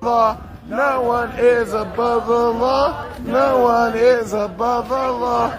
law. No one is above the law. No one is above the law.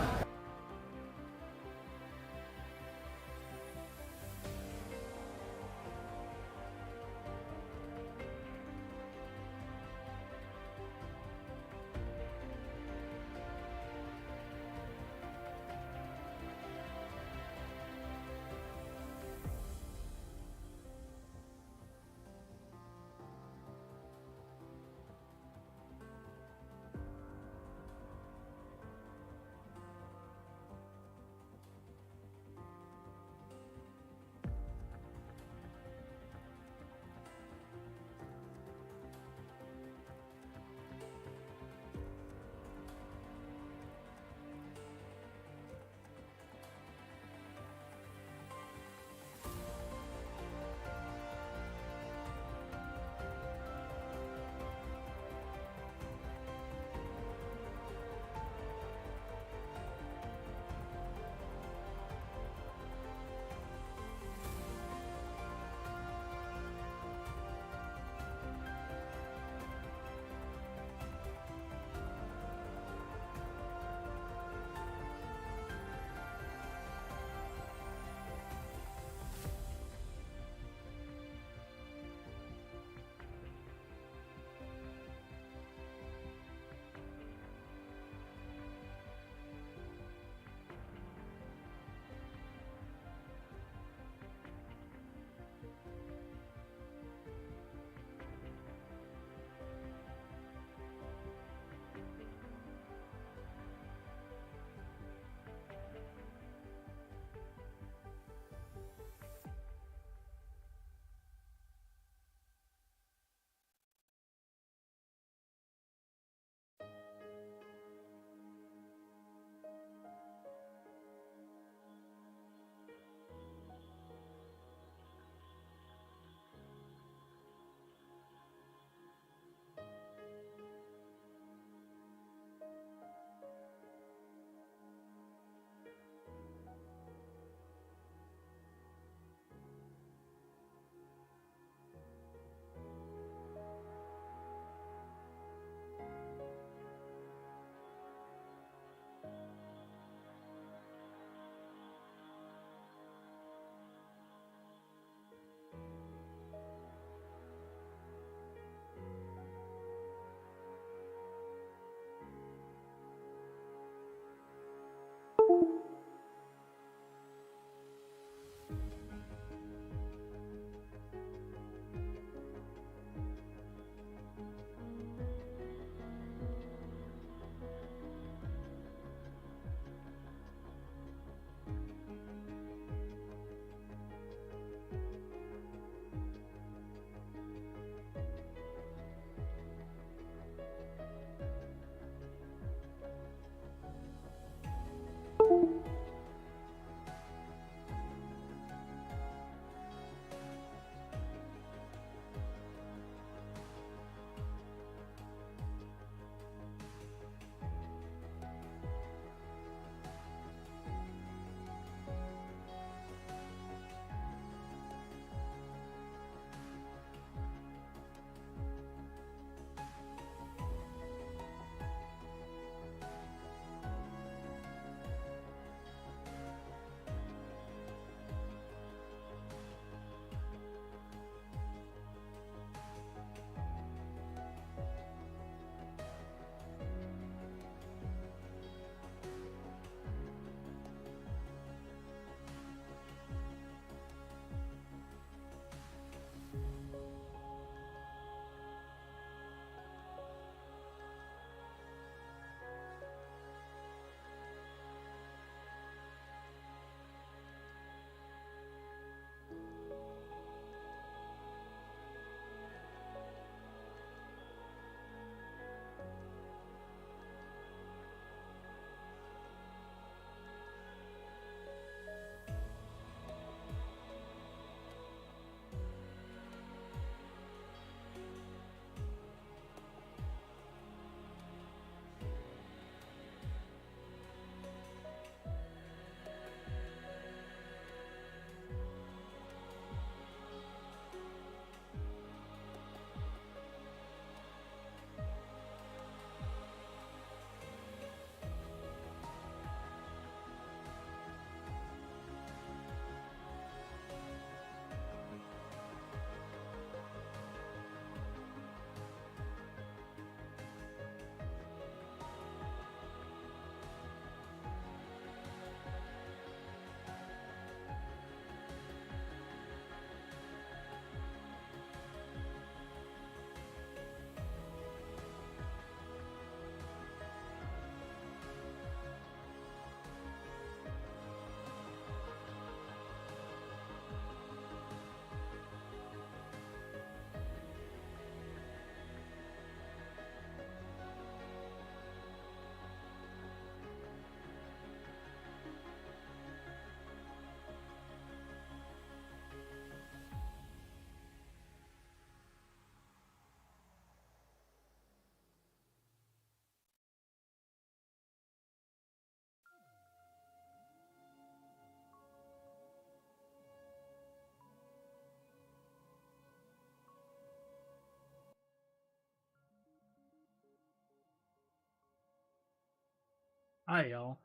Hi, y'all.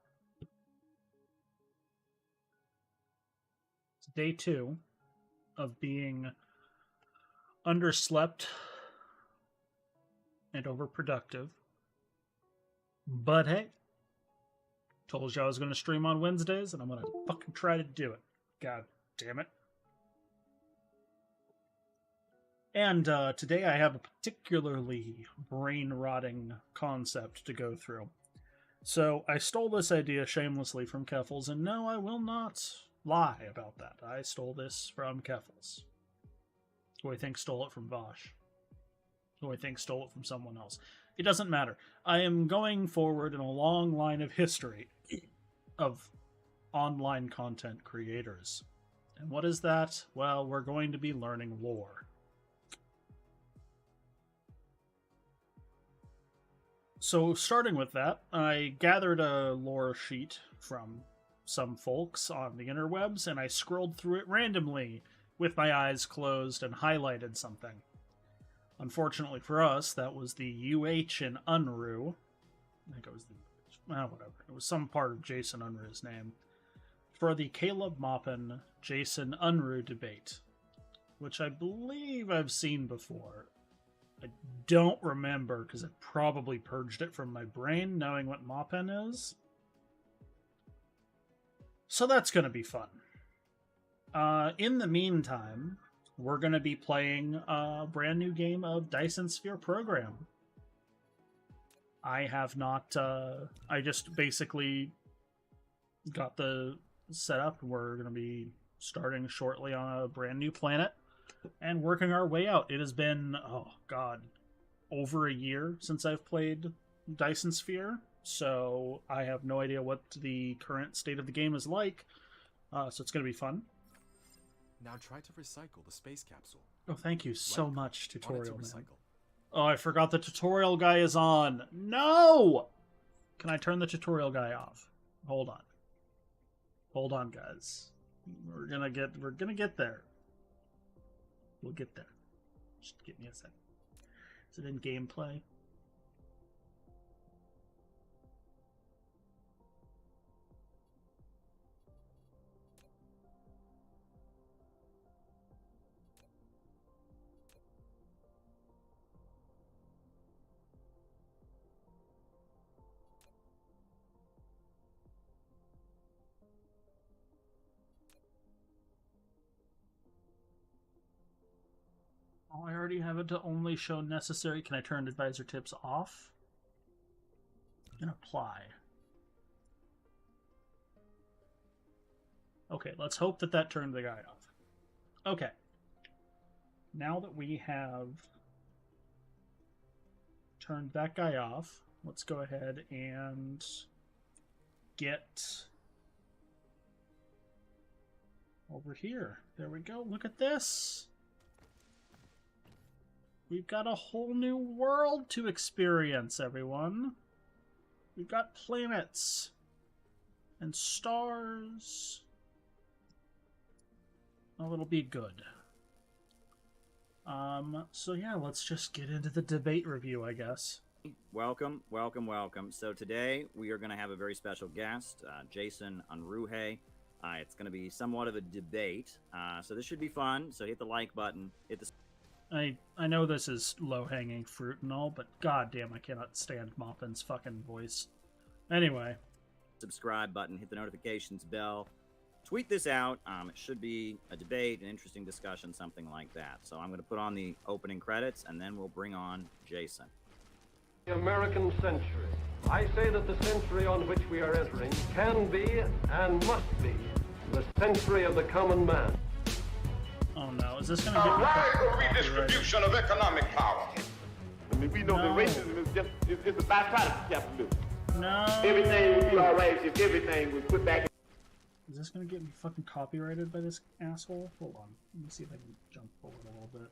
It's day 2 of being underslept and overproductive. But hey, told you I was going to stream on Wednesdays, and I'm going to fucking try to do it. God damn it. And today I have a particularly brain-rotting concept to go through. So I stole this idea shamelessly from Keffels, and no, I will not lie about that. I stole this from Keffels, who I think stole it from Vosh, who I think stole it from someone else. It doesn't matter. I am going forward in a long line of history of online content creators. And what is that? Well, we're going to be learning lore. So, starting with that, I gathered a lore sheet from some folks on the interwebs, and I scrolled through it randomly with my eyes closed and highlighted something. Unfortunately for us, that was the UH in Unruhe. I think it was whatever. It was some part of Jason Unruhe's name. For the Caleb Maupin Jason Unruhe debate, which I believe I've seen before. I don't remember because I probably purged it from my brain knowing what Maupin is. So that's going to be fun. In the meantime, we're going to be playing a brand new game of Dyson Sphere Program. I have not... I just basically got the setup. We're going to be starting shortly on a brand new planet and working our way out. It has been, oh god, over a year since I've played Dyson Sphere, so I have no idea what the current state of the game is like, so it's going to be fun. Now try to recycle the space capsule. Oh, thank you so much, tutorial man. Oh, I forgot the tutorial guy is on. No! Can I turn the tutorial guy off? Hold on. Hold on, guys. We're gonna get there. We'll get there. Just give me a second. Is it in gameplay? Oh, I already have it to only show necessary. Can I turn advisor tips off? And apply. Okay, let's hope that turned the guy off. Okay. Now that we have turned that guy off, let's go ahead and get over here. There we go. Look at this. We've got a whole new world to experience, everyone. We've got planets and stars. Oh, it'll be good. So yeah, let's just get into the debate review, I guess. Welcome, welcome, welcome. So today we are going to have a very special guest, Jason Unruhe. It's going to be somewhat of a debate, so this should be fun. So hit the like button, hit the... I know this is low-hanging fruit and all, but goddamn, I cannot stand Maupin's fucking voice. Anyway. Subscribe button, hit the notifications bell. Tweet this out. It should be a debate, an interesting discussion, something like that. So I'm going to put on the opening credits, and then we'll bring on Jason. The American century. I say that the century on which we are entering can be and must be the century of the common man. Oh no, is this going to get me radical redistribution of economic power? I mean, we know that racism is just it's a byproduct of capitalism. No. Everything would be all right if everything was put back. Is this going to get me fucking copyrighted by this asshole? Hold on. Let me see if I can jump forward a little bit.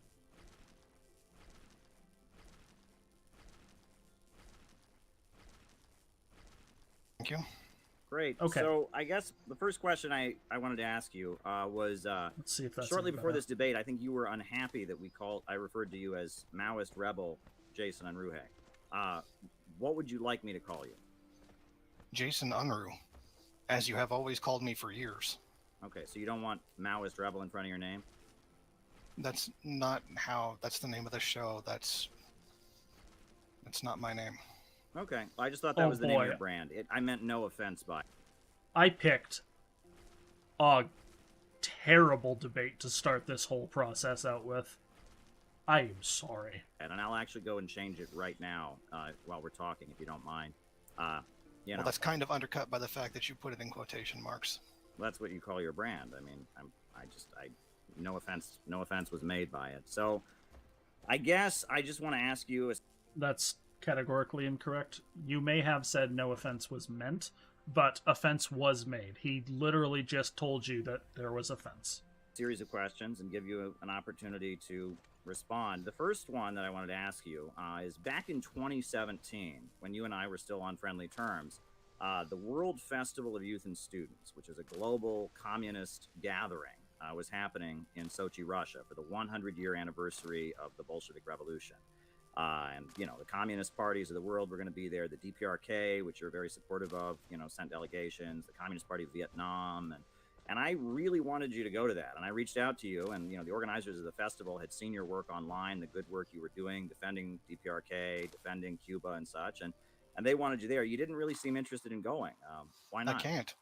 Thank you. Great. Okay. So I guess the first question I wanted to ask you was let's see if that's shortly before this debate, I think you were unhappy that I referred to you as Maoist rebel Jason Unruhe. What would you like me to call you? Jason Unruhe, as you have always called me for years. Okay, so you don't want Maoist Rebel in front of your name? That's not how. That's the name of the show. That's not my name. Okay, well, I just thought that Oh, was the name of boy. your brand. I meant no offense by it. I picked a terrible debate to start this whole process out with. I am sorry. And I'll actually go and change it right now while we're talking, if you don't mind. You know, Well, that's kind of undercut by the fact that you put it in quotation marks. that's what you call your brand. I mean, no offense was made by it. So, I guess I just want to ask you. That's categorically incorrect. You may have said no offense was meant, but offense was made. He literally just told you that there was offense. Series of questions and give you an opportunity to respond. The first one that I wanted to ask you is back in 2017, when you and I were still on friendly terms, the World Festival of Youth and Students, which is a global communist gathering, was happening in Sochi, Russia, for the 100-year anniversary of the Bolshevik Revolution. And, you know, the communist parties of the world were going to be there. The DPRK, which you're very supportive of, you know, sent delegations, the Communist Party of Vietnam, and I really wanted you to go to that. And I reached out to you, and, you know, the organizers of the festival had seen your work online, the good work you were doing, defending DPRK, defending Cuba and such, and they wanted you there. You didn't really seem interested in going. Why not? I can't.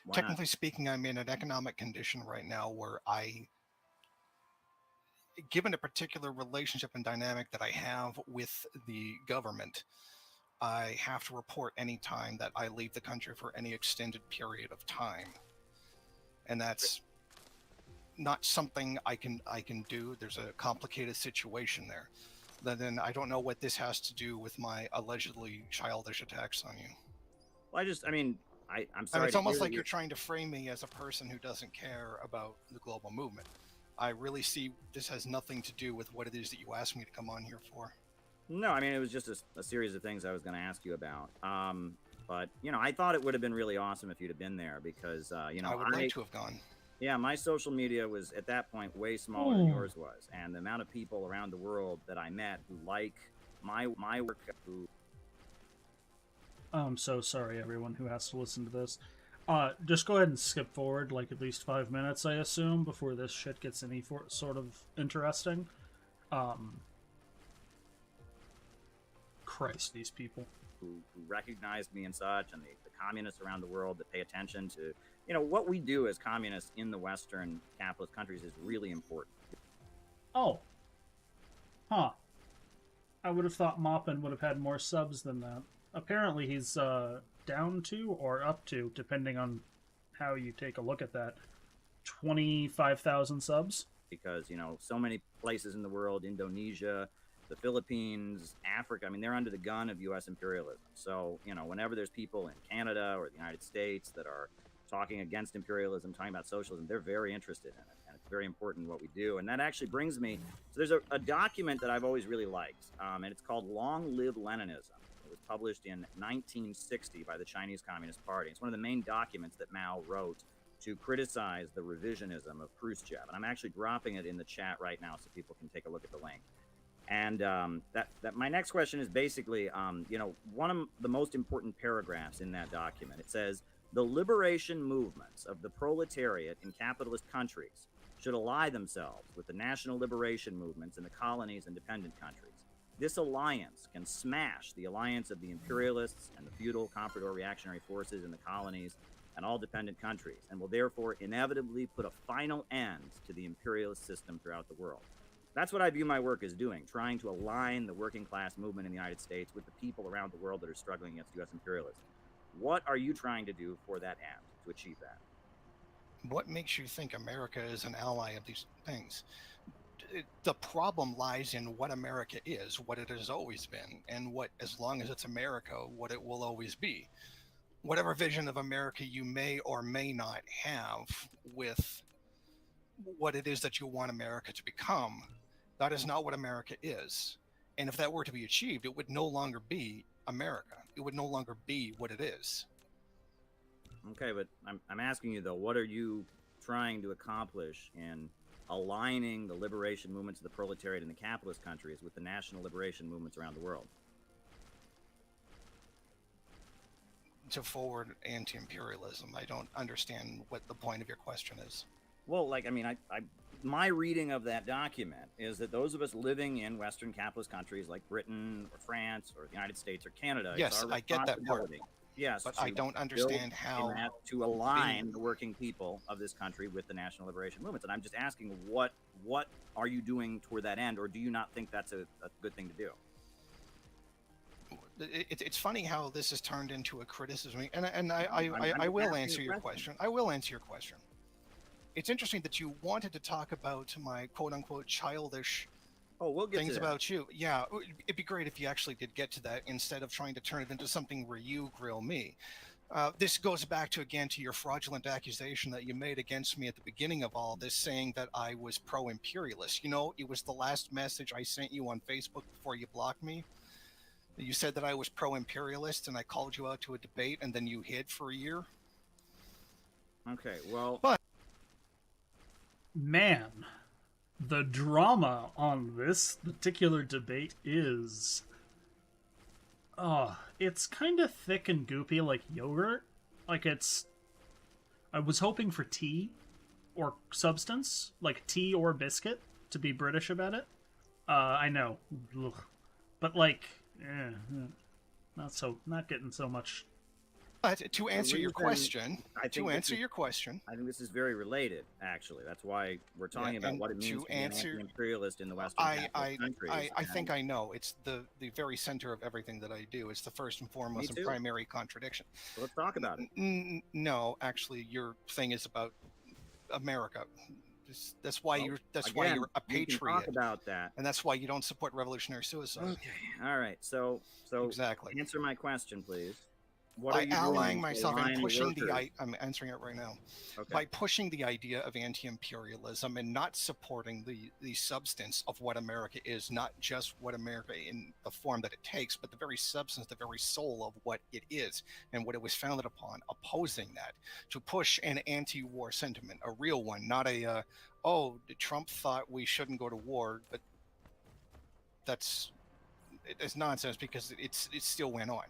Why Technically speaking, I'm in an economic condition right now where given a particular relationship and dynamic that I have with the government, I have to report any time that I leave the country for any extended period of time. And that's not something I can do. There's a complicated situation there. Then I don't know what this has to do with my allegedly childish attacks on you. Well, I'm sorry. And it's to almost hear like that you're trying to frame me as a person who doesn't care about the global movement. I really see this has nothing to do with what it is that you asked me to come on here for. No, I mean, it was just a series of things I was going to ask you about. But, you know, I thought it would have been really awesome if you'd have been there because, you know, I would like to have gone. Yeah, my social media was at that point way smaller than yours was, and the amount of people around the world that I met who like my work, who. I'm so sorry, everyone who has to listen to this. Just go ahead and skip forward like at least 5 minutes, I assume, before this shit gets any sort of interesting. Christ, these people. Who recognized me and such, and the communists around the world that pay attention to, you know, what we do as communists in the Western capitalist countries is really important. Oh. Huh. I would have thought Maupin would have had more subs than that. Apparently he's down to or up to, depending on how you take a look at that, 25,000 subs. Because, you know, so many places in the world, Indonesia, the Philippines, Africa, I mean, they're under the gun of U.S. imperialism. So, you know, whenever there's people in Canada or the United States that are talking against imperialism, talking about socialism, they're very interested in it. And it's very important what we do. And that actually brings me, so there's a document that I've always really liked, and it's called Long Live Leninism. It was published in 1960 by the Chinese Communist Party. It's one of the main documents that Mao wrote to criticize the revisionism of Khrushchev. And I'm actually dropping it in the chat right now so people can take a look at the link. And that my next question is basically, you know, one of the most important paragraphs in that document. It says, the liberation movements of the proletariat in capitalist countries should ally themselves with the national liberation movements in the colonies and dependent countries. This alliance can smash the alliance of the imperialists and the feudal, comprador, reactionary forces in the colonies and all dependent countries, and will therefore inevitably put a final end to the imperialist system throughout the world. That's what I view my work as doing, trying to align the working class movement in the United States with the people around the world that are struggling against U.S. imperialism. What are you trying to do for that end, to achieve that? What makes you think America is an ally of these things? The problem lies in what America is, what it has always been, and what, as long as it's America, what it will always be. Whatever vision of America you may or may not have with what it is that you want America to become, that is not what America is. And if that were to be achieved, it would no longer be America. It would no longer be what it is. Okay, but I'm asking you, though, what are you trying to accomplish in aligning the liberation movements of the proletariat in the capitalist countries with the national liberation movements around the world? to forward anti-imperialism. I don't understand what the point of your question is. Well, like, I mean, my reading of that document is that those of us living in Western capitalist countries like Britain or France or the United States or Canada, Yes, it's our I get that part. responsibility, yes, But to I don't understand how to align the working people of this country with the national liberation movements. And I'm just asking, what are you doing toward that end, or do you not think that's a good thing to do? It's funny how this has turned into a criticism, and I will answer your question. I will answer your question. It's interesting that you wanted to talk about my quote-unquote childish we'll get things to that. about you. Yeah, it'd be great if you actually did get to that instead of trying to turn it into something where you grill me. This goes back to your fraudulent accusation that you made against me at the beginning of all this, saying that I was pro-imperialist. You know, it was the last message I sent you on Facebook before you blocked me. You said that I was pro-imperialist, and I called you out to a debate, and then you hid for a year. Okay, well, but man, the drama on this particular debate is it's kind of thick and goopy like yogurt. Like I was hoping for tea or substance, like tea or biscuit, to be British about it. I know. Ugh. But like not getting so much. But to answer your question, I think this is very related, actually. That's why we're talking about what it means to be an anti-imperialist in the Western countries. I think I know. It's the very center of everything that I do. It's the first and foremost and primary contradiction. So let's talk about it. No, actually, your thing is about America. That's why you're a patriot. We can talk about that, and that's why you don't support revolutionary suicide. Okay. All right. So exactly. Answer my question, please. By allying myself and pushing I'm answering it right now. Okay. By pushing the idea of anti-imperialism and not supporting the substance of what America is, not just what America in the form that it takes, but the very substance, the very soul of what it is and what it was founded upon, opposing that, to push an anti-war sentiment, a real one, not a, Trump thought we shouldn't go to war, but it's nonsense because it still went on.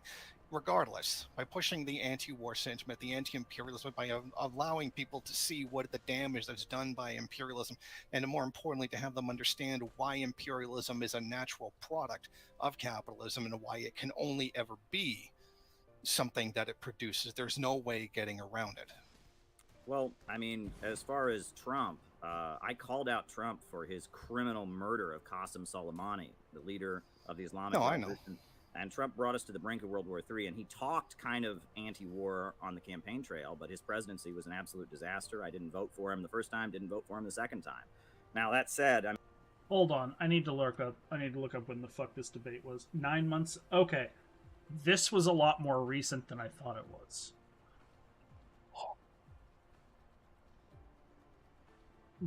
Regardless, by pushing the anti-war sentiment, the anti-imperialism, by allowing people to see what the damage that's done by imperialism, and more importantly, to have them understand why imperialism is a natural product of capitalism and why it can only ever be something that it produces. There's no way getting around it. Well, I mean, as far as Trump, I called out Trump for his criminal murder of Qasem Soleimani, the leader of the Islamic Revolution. I know. And Trump brought us to the brink of World War III, and he talked kind of anti-war on the campaign trail, but his presidency was an absolute disaster. I didn't vote for him the first time, didn't vote for him the second time. Now, that said, hold on. I need to look up when the fuck this debate was. 9 months? Okay. This was a lot more recent than I thought it was.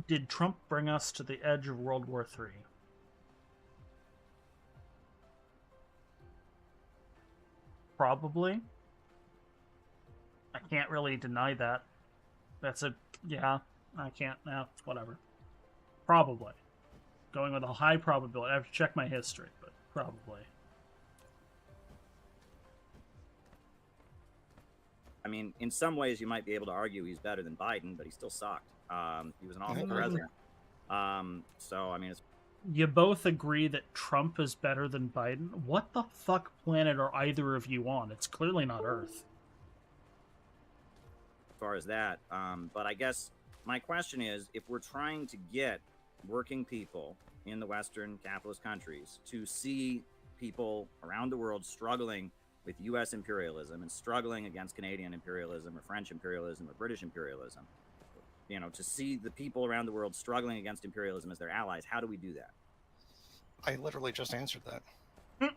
Did Trump bring us to the edge of World War III? Probably. I can't really deny that. I can't, whatever. Probably. Going with a high probability. I have to check my history, but probably. I mean, in some ways you might be able to argue he's better than Biden, but he still sucked. He was an awful president. So, I mean, you both agree that Trump is better than Biden? What the fuck planet are either of you on? It's clearly not Earth. As far as that. But I guess my question is, if we're trying to get working people in the Western capitalist countries to see people around the world struggling with U.S. imperialism and struggling against Canadian imperialism or French imperialism or British imperialism, you know, to see the people around the world struggling against imperialism as their allies, how do we do that? I literally just answered that.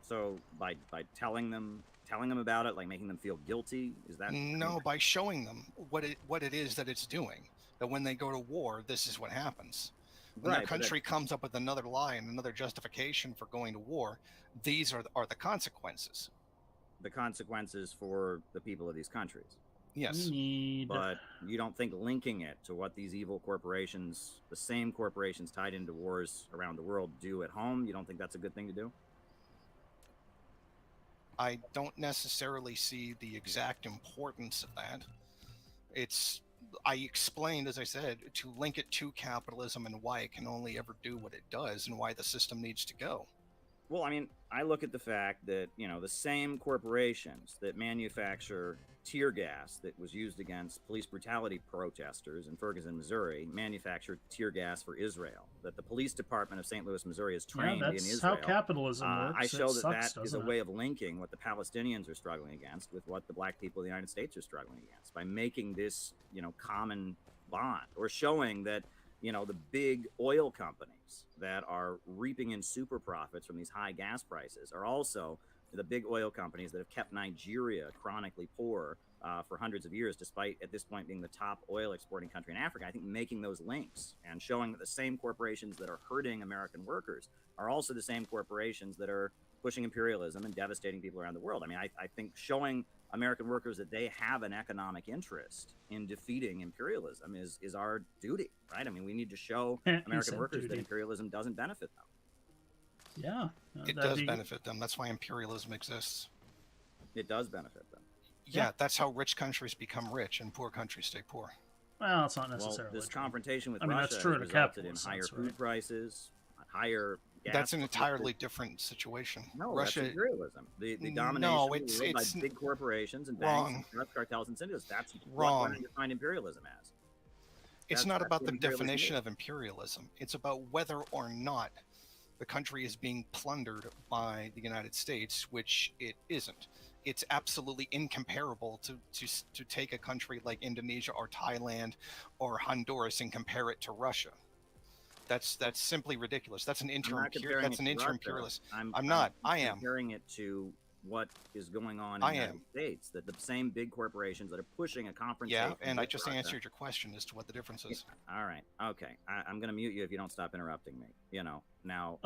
So by telling them about it, like making them feel guilty, is that? No, by showing them what it is that it's doing. That when they go to war, this is what happens. When their country comes up with another lie and another justification for going to war, these are the consequences. The consequences for the people of these countries. Yes. But you don't think linking it to what these evil corporations, the same corporations tied into wars around the world, do at home, you don't think that's a good thing to do? I don't necessarily see the exact importance of that. I explained, as I said, to link it to capitalism and why it can only ever do what it does and why the system needs to go. Well, I mean, I look at the fact that, the same corporations that manufacture tear gas that was used against police brutality protesters in Ferguson, Missouri, manufactured tear gas for Israel. That the police department of St. Louis, Missouri is trained in Israel. That's how capitalism works. I show that sucks, that is a way of linking what the Palestinians are struggling against with what the black people of the United States are struggling against by making this, common bond, or showing that, the big oil companies that are reaping in super profits from these high gas prices are also the big oil companies that have kept Nigeria chronically poor for hundreds of years, despite at this point being the top oil exporting country in Africa. I think making those links and showing that the same corporations that are hurting American workers are also the same corporations that are pushing imperialism and devastating people around the world. I mean, I think showing American workers that they have an economic interest in defeating imperialism is our duty, right? I mean, we need to show American workers that imperialism doesn't benefit them. Yeah. It does benefit them. That's why imperialism exists. It does benefit them. Yeah, that's how rich countries become rich and poor countries stay poor. Well, it's not necessarily. Well, this confrontation with Russia that's true has resulted in higher food prices, higher gas. That's an entirely different situation. No, Russia, that's imperialism. The domination of the world by big corporations and banks and drug cartels and syndicates. That's what I define imperialism as. It's not about the definition of imperialism. It's about whether or not the country is being plundered by the United States, which it isn't. It's absolutely incomparable to take a country like Indonesia or Thailand or Honduras and compare it to Russia. That's simply ridiculous. That's an inter-imperialist. I'm not. I am comparing it to what is going on in the United States. That the same big corporations that are pushing a confrontation. Yeah, and I just answered your question as to what the difference is. All right. Okay. I'm going to mute you if you don't stop interrupting me. Now.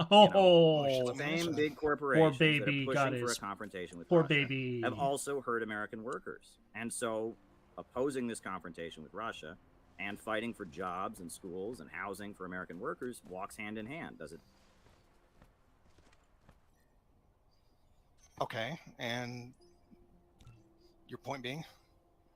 Same big corporations that are pushing for a confrontation with Russia have also hurt American workers, and so opposing this confrontation with Russia and fighting for jobs and schools and housing for American workers walks hand in hand, does it? Okay, and your point being?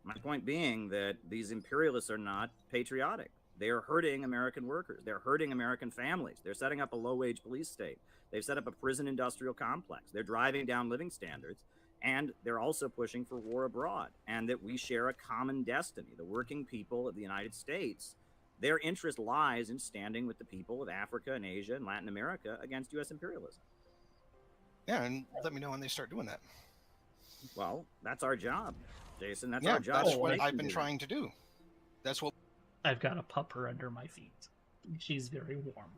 My point being that these imperialists are not patriotic. They're hurting American workers. They're hurting American families. They're setting up a low-wage police state. They've set up a prison industrial complex. They're driving down living standards, and they're also pushing for war abroad, and that we share a common destiny. The working people of the United States, their interest lies in standing with the people of Africa and Asia and Latin America against U.S. imperialism. Yeah, and let me know when they start doing that. Well, that's our job, Jason. That's our job. That's what I've been trying to do. That's what I've got a pupper under my feet. She's very warm,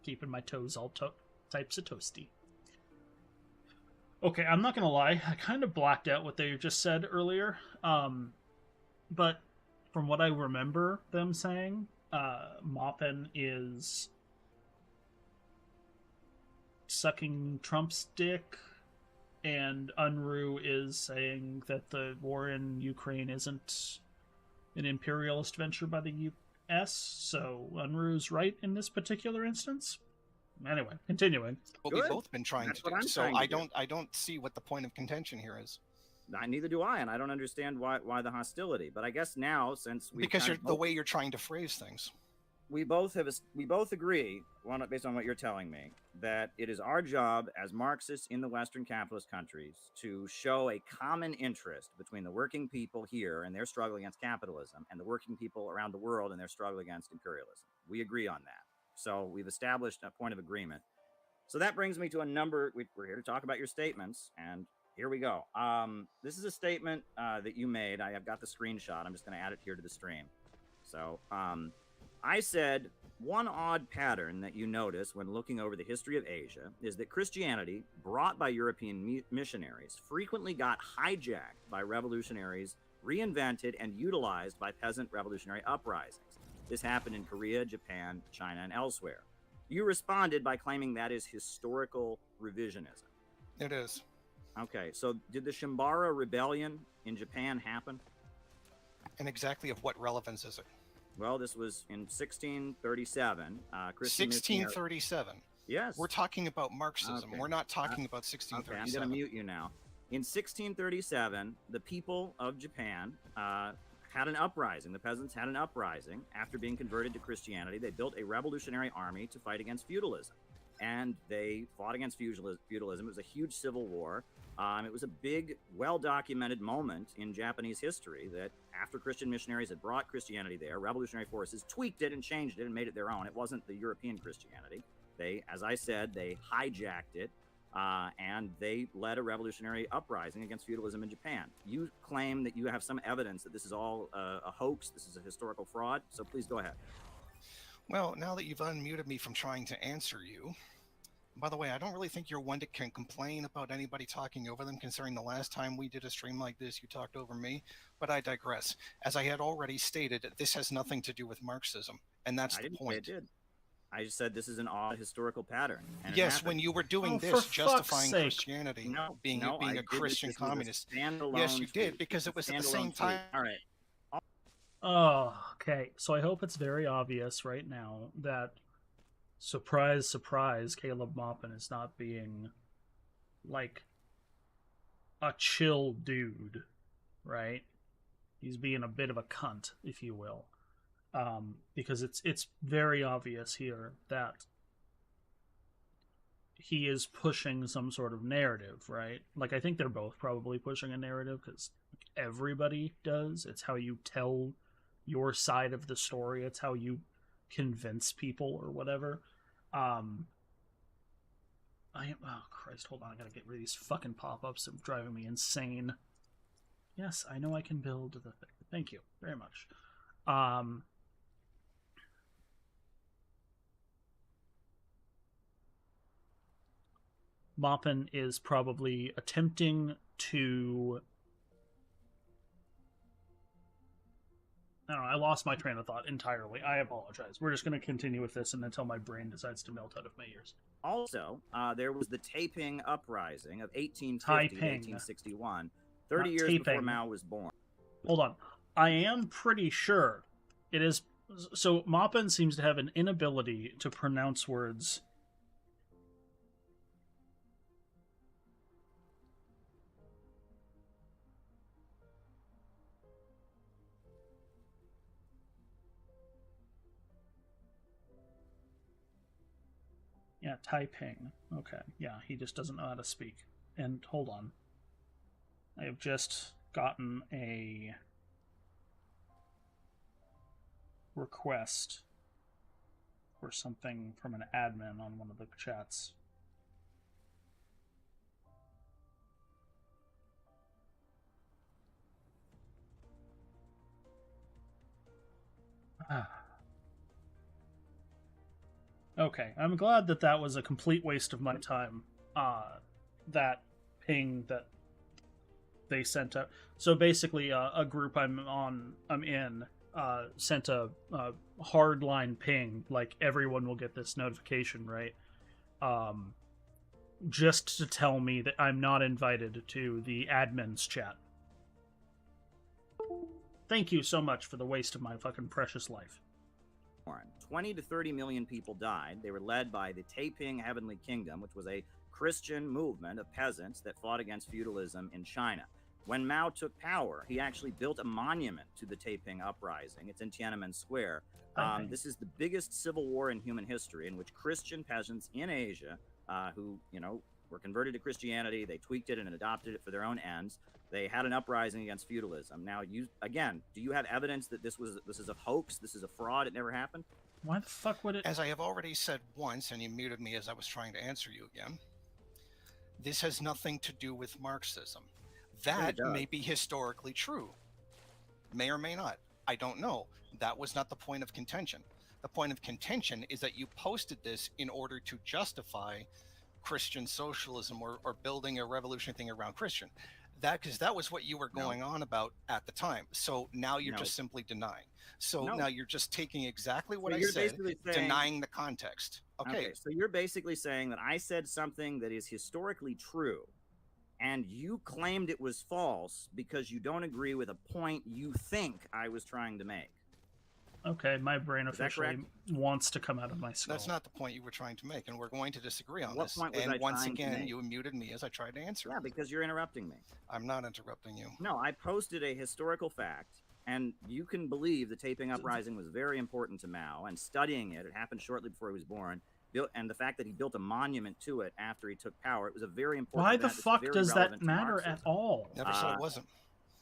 keeping my toes all types of toasty. Okay, I'm not gonna lie. I kind of blacked out what they just said earlier. But from what I remember them saying, Maupin is sucking Trump's dick, and Unruhe is saying that the war in Ukraine isn't an imperialist venture by the U.S., so Unruhe's right in this particular instance. Anyway, continuing. What we've both been trying to do, so I don't see what the point of contention here is. Neither do I, and I don't understand why the hostility. But I guess now, since we the way you're trying to phrase things, we both agree, based on what you're telling me, that it is our job as Marxists in the Western capitalist countries to show a common interest between the working people here and their struggle against capitalism and the working people around the world and their struggle against imperialism. We agree on that. So we've established a point of agreement. So that brings me to a number. We're here to talk about your statements, and here we go. This is a statement that you made. I have got the screenshot. I'm just going to add it here to the stream. So I said, one odd pattern that you notice when looking over the history of Asia is that Christianity, brought by European missionaries, frequently got hijacked by revolutionaries, reinvented, and utilized by peasant revolutionary uprisings. This happened in Korea, Japan, China, and elsewhere. You responded by claiming that is historical revisionism. It is. Okay, so did the Shimabara rebellion in Japan happen? And exactly of what relevance is it? Well, this was in 1637. 1637. Yes. We're talking about Marxism. Okay. We're not talking about Okay, 1637. I'm going to mute you now. In 1637, the people of Japan had an uprising. The peasants had an uprising after being converted to Christianity. They built a revolutionary army to fight against feudalism. And they fought against feudalism. It was a huge civil war. It was a big, well-documented moment in Japanese history that after Christian missionaries had brought Christianity there, revolutionary forces tweaked it and changed it and made it their own. It wasn't the European Christianity. They, as I said, they hijacked it, and they led a revolutionary uprising against feudalism in Japan. You claim that you have some evidence that this is all a hoax, this is a historical fraud, so please go ahead. Well, now that you've unmuted me from trying to answer you, by the way, I don't really think you're one that can complain about anybody talking over them, considering the last time we did a stream like this, you talked over me, but I digress. As I had already stated, this has nothing to do with Marxism, and that's the point. I did. I just said this is an odd historical pattern. And yes, when you were doing this, justifying Christianity, being a Christian communist. Yes, you did, because it was at the same time. All right. Oh, okay. So I hope it's very obvious right now that, surprise, surprise, Caleb Maupin is not being, like, a chill dude, right? He's being a bit of a cunt, if you will. Because it's very obvious here that he is pushing some sort of narrative, right? Like, I think they're both probably pushing a narrative, because everybody does. It's how you tell your side of the story. It's how you convince people or whatever. Oh Christ, hold on, I gotta get rid of these fucking pop-ups that are driving me insane. Yes, I know I can build the thing. Thank you very much. Maupin is probably attempting to... I don't know, I lost my train of thought entirely. I apologize. We're just going to continue with this until my brain decides to melt out of my ears. Also, there was the Taiping Uprising of 1850 to 1861, 30 years before Mao was born. Hold on. I am pretty sure it is... So, Maupin seems to have an inability to pronounce words... Yeah, Taiping. Okay, yeah, he just doesn't know how to speak. And hold on. I have just gotten a request for something from an admin on one of the chats. Okay, I'm glad that that was a complete waste of my time. That ping that they sent out. So basically, a group I'm in, sent a hardline ping, like everyone will get this notification, right? Just to tell me that I'm not invited to the admin's chat. Thank you so much for the waste of my fucking precious life. 20 to 30 million people died. They were led by the Taiping Heavenly Kingdom, which was a Christian movement of peasants that fought against feudalism in China. When Mao took power, he actually built a monument to the Taiping Uprising. It's in Tiananmen Square. This is the biggest civil war in human history, in which Christian peasants in Asia, who, were converted to Christianity, they tweaked it and adopted it for their own ends. They had an uprising against feudalism. Now, do you have evidence that this is a hoax? This is a fraud? It never happened? Why the fuck would it... As I have already said once, and you muted me as I was trying to answer you again, this has nothing to do with Marxism. That may be historically true. May or may not. I don't know. That was not the point of contention. The point of contention is that you posted this in order to justify Christian socialism or building a revolutionary thing around Christian. Because that was what you were going on about at the time. So now you're just simply denying. So now you're just taking exactly what I said, denying the context. Okay. So you're basically saying that I said something that is historically true, and you claimed it was false because you don't agree with a point you think I was trying to make. Okay, my brain Is that officially correct? wants to come out of my skull. That's not the point you were trying to make, and we're going to disagree on What this. point was And I once trying to again, make? you muted me as I tried to answer. Yeah, because you're interrupting me. I'm not interrupting you. No, I posted a historical fact, and you can believe the Taiping Uprising was very important to Mao, and studying it happened shortly before he was born, and the fact that he built a monument to it after he took power, it was a very important Why event the that's fuck very does that relevant to matter at Marxism. all? Never said it wasn't.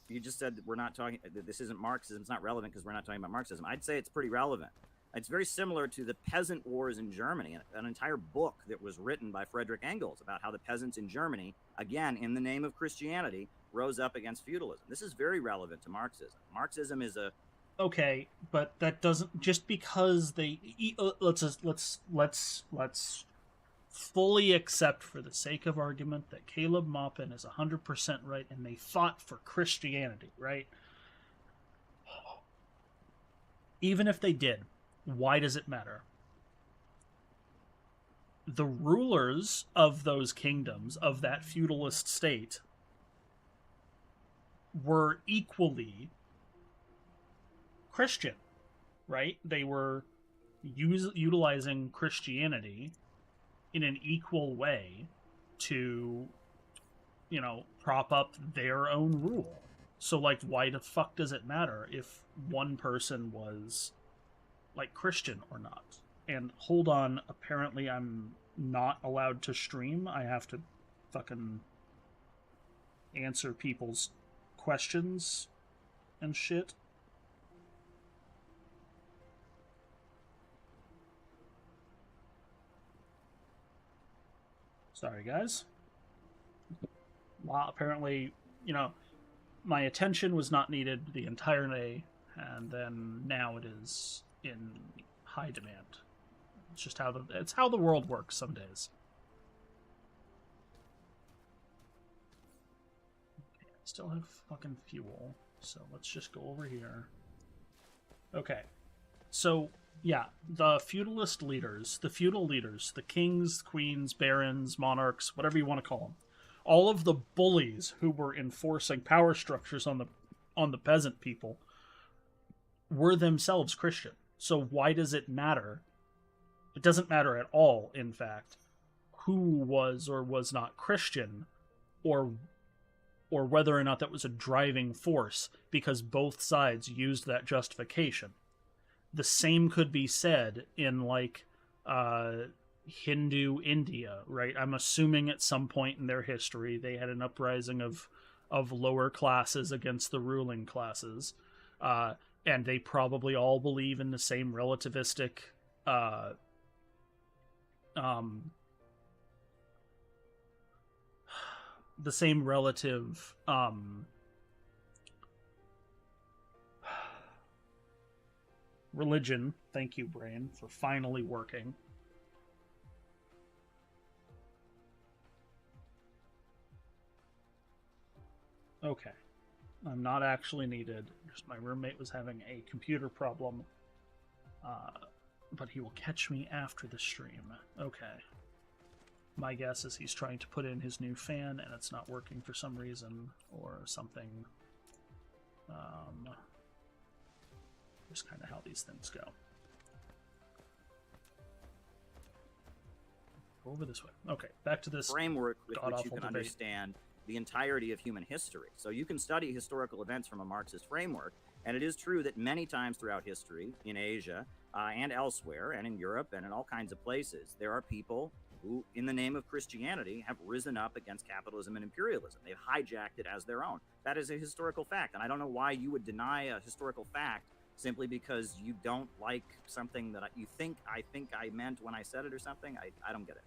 You just said that we're not talking, that this isn't Marxism, it's not relevant because we're not talking about Marxism. I'd say it's pretty relevant. It's very similar to the peasant wars in Germany, an entire book that was written by Friedrich Engels about how the peasants in Germany, again, in the name of Christianity, rose up against feudalism. This is very relevant to Marxism. Marxism is a... Okay, but that doesn't, just because they let's fully accept for the sake of argument that Caleb Maupin is 100% right and they fought for Christianity, right? Even if they did, why does it matter? The rulers of those kingdoms, of that feudalist state, were equally Christian, right? They were utilizing Christianity in an equal way to, prop up their own rule. So, like, why the fuck does it matter if one person was, like, Christian or not? And hold on, apparently I'm not allowed to stream. I have to fucking answer people's questions and shit. Sorry, guys. Well, apparently, my attention was not needed the entire day, and then now it is in high demand. It's just how the world works some days. Okay, I still have fucking fuel, so let's just go over here. Okay, so yeah, the feudal leaders, the kings, queens, barons, monarchs, whatever you want to call them, all of the bullies who were enforcing power structures on the peasant people were themselves Christian. So why does it matter? It doesn't matter at all, in fact, who was or was not Christian, or whether or not that was a driving force, because both sides used that justification. The same could be said in, like, Hindu India, right? I'm assuming at some point in their history they had an uprising of lower classes against the ruling classes, and they probably all believe in the same relativistic religion. Thank you, brain, for finally working. Okay. I'm not actually needed. Just my roommate was having a computer problem. But he will catch me after the stream. Okay. My guess is he's trying to put in his new fan and it's not working for some reason or something. Just kind of how these things go. Go over this way. Okay, back to this framework with which you can debate. understand the entirety of human history. So you can study historical events from a Marxist framework, and it is true that many times throughout history, in Asia and elsewhere, and in Europe and in all kinds of places, there are people who, in the name of Christianity, have risen up against capitalism and imperialism. They've hijacked it as their own. That is a historical fact, and I don't know why you would deny a historical fact simply because you don't like something that you think I meant when I said it or something. I don't get it.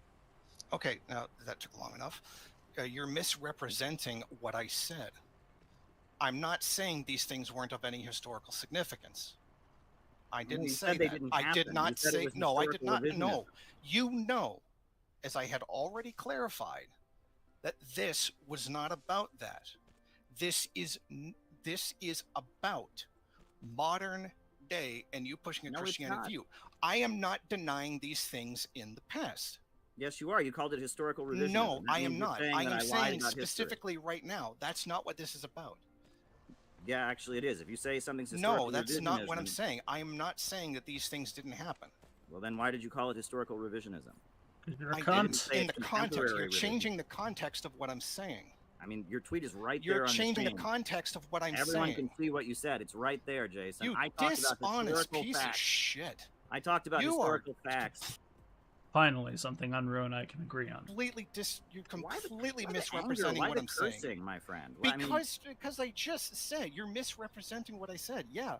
Okay, now that took long enough. You're misrepresenting what I said. I'm not saying these things weren't of any historical significance. I didn't say that. I did not say, no, I did not. No, you know, as I had already clarified, that this was not about that. This is about modern day and you pushing a Christianity view. I am not denying these things in the past. Yes, you are. You called it historical revisionism. No, I am not. I am saying specifically right now, that's not what this is about. Yeah, actually, it is. If you say something's historical No, that's not what I'm revisionism, saying. I am not saying that these things didn't happen. well, then why did you call it historical revisionism? 'Cause you're a I cunt. didn't say in the it's context. contemporary You're revision. changing the context of what I'm saying. I mean, your tweet is right there You're on changing the the screen. context of what I'm Everyone saying. can see what you said. It's right there, Jason. You I talked about dishonest historical piece of facts. shit. I talked about You are historical facts. Finally, something Unruhe and I can agree on. You're Why completely the misrepresenting anger? Why what the I'm cursing, saying. my friend? Well, I mean, Because I just said you're misrepresenting what I said. Yeah,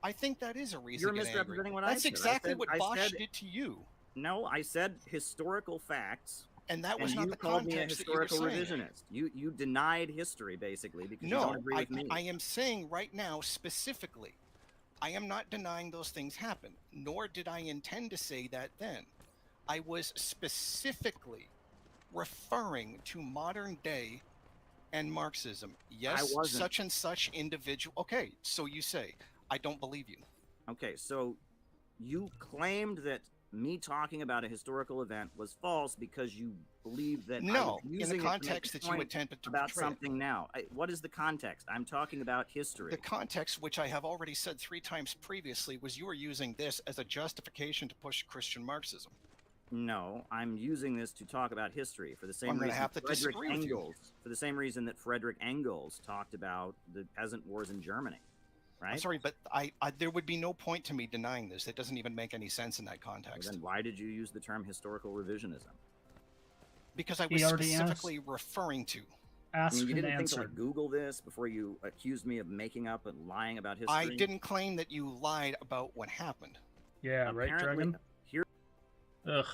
I think that is a reason. you're to get misrepresenting angry. what I That's said. exactly what I Bosch said, did to you, no, I said historical facts. and that was And not you the called me a context that you were historical saying. revisionist. You denied history basically because you No, don't agree with me. I am saying right now specifically, I am not denying those things happened, nor did I intend to say that then. I was specifically referring to modern day and Marxism. Yes, wasn't. such and such individual. Okay, so you say, I don't believe you. Okay, so you claimed that me talking about a historical event was false because you believe that I No, was in using the it to make context a that you point attempted to about portray it. something now. What is the context? I'm talking about history. The context, which I have already said 3 times previously, was you were using this as a justification to push Christian Marxism. No, I'm using this to talk about history for the same I'm gonna reason have to Friedrich disagree with you. Engels, for the same reason that Friedrich Engels talked about the peasant wars in Germany, right? I'm sorry, but there would be no point to me denying this. It doesn't even make any sense in that Well, context. then why did you use the term historical revisionism? Because I He was already specifically referring to. I Asked mean, you and didn't think to answered. like Google this before you accused me of making up and lying about history? I didn't claim that you lied about what happened. Yeah, right, Apparently, Dragon? here Ugh.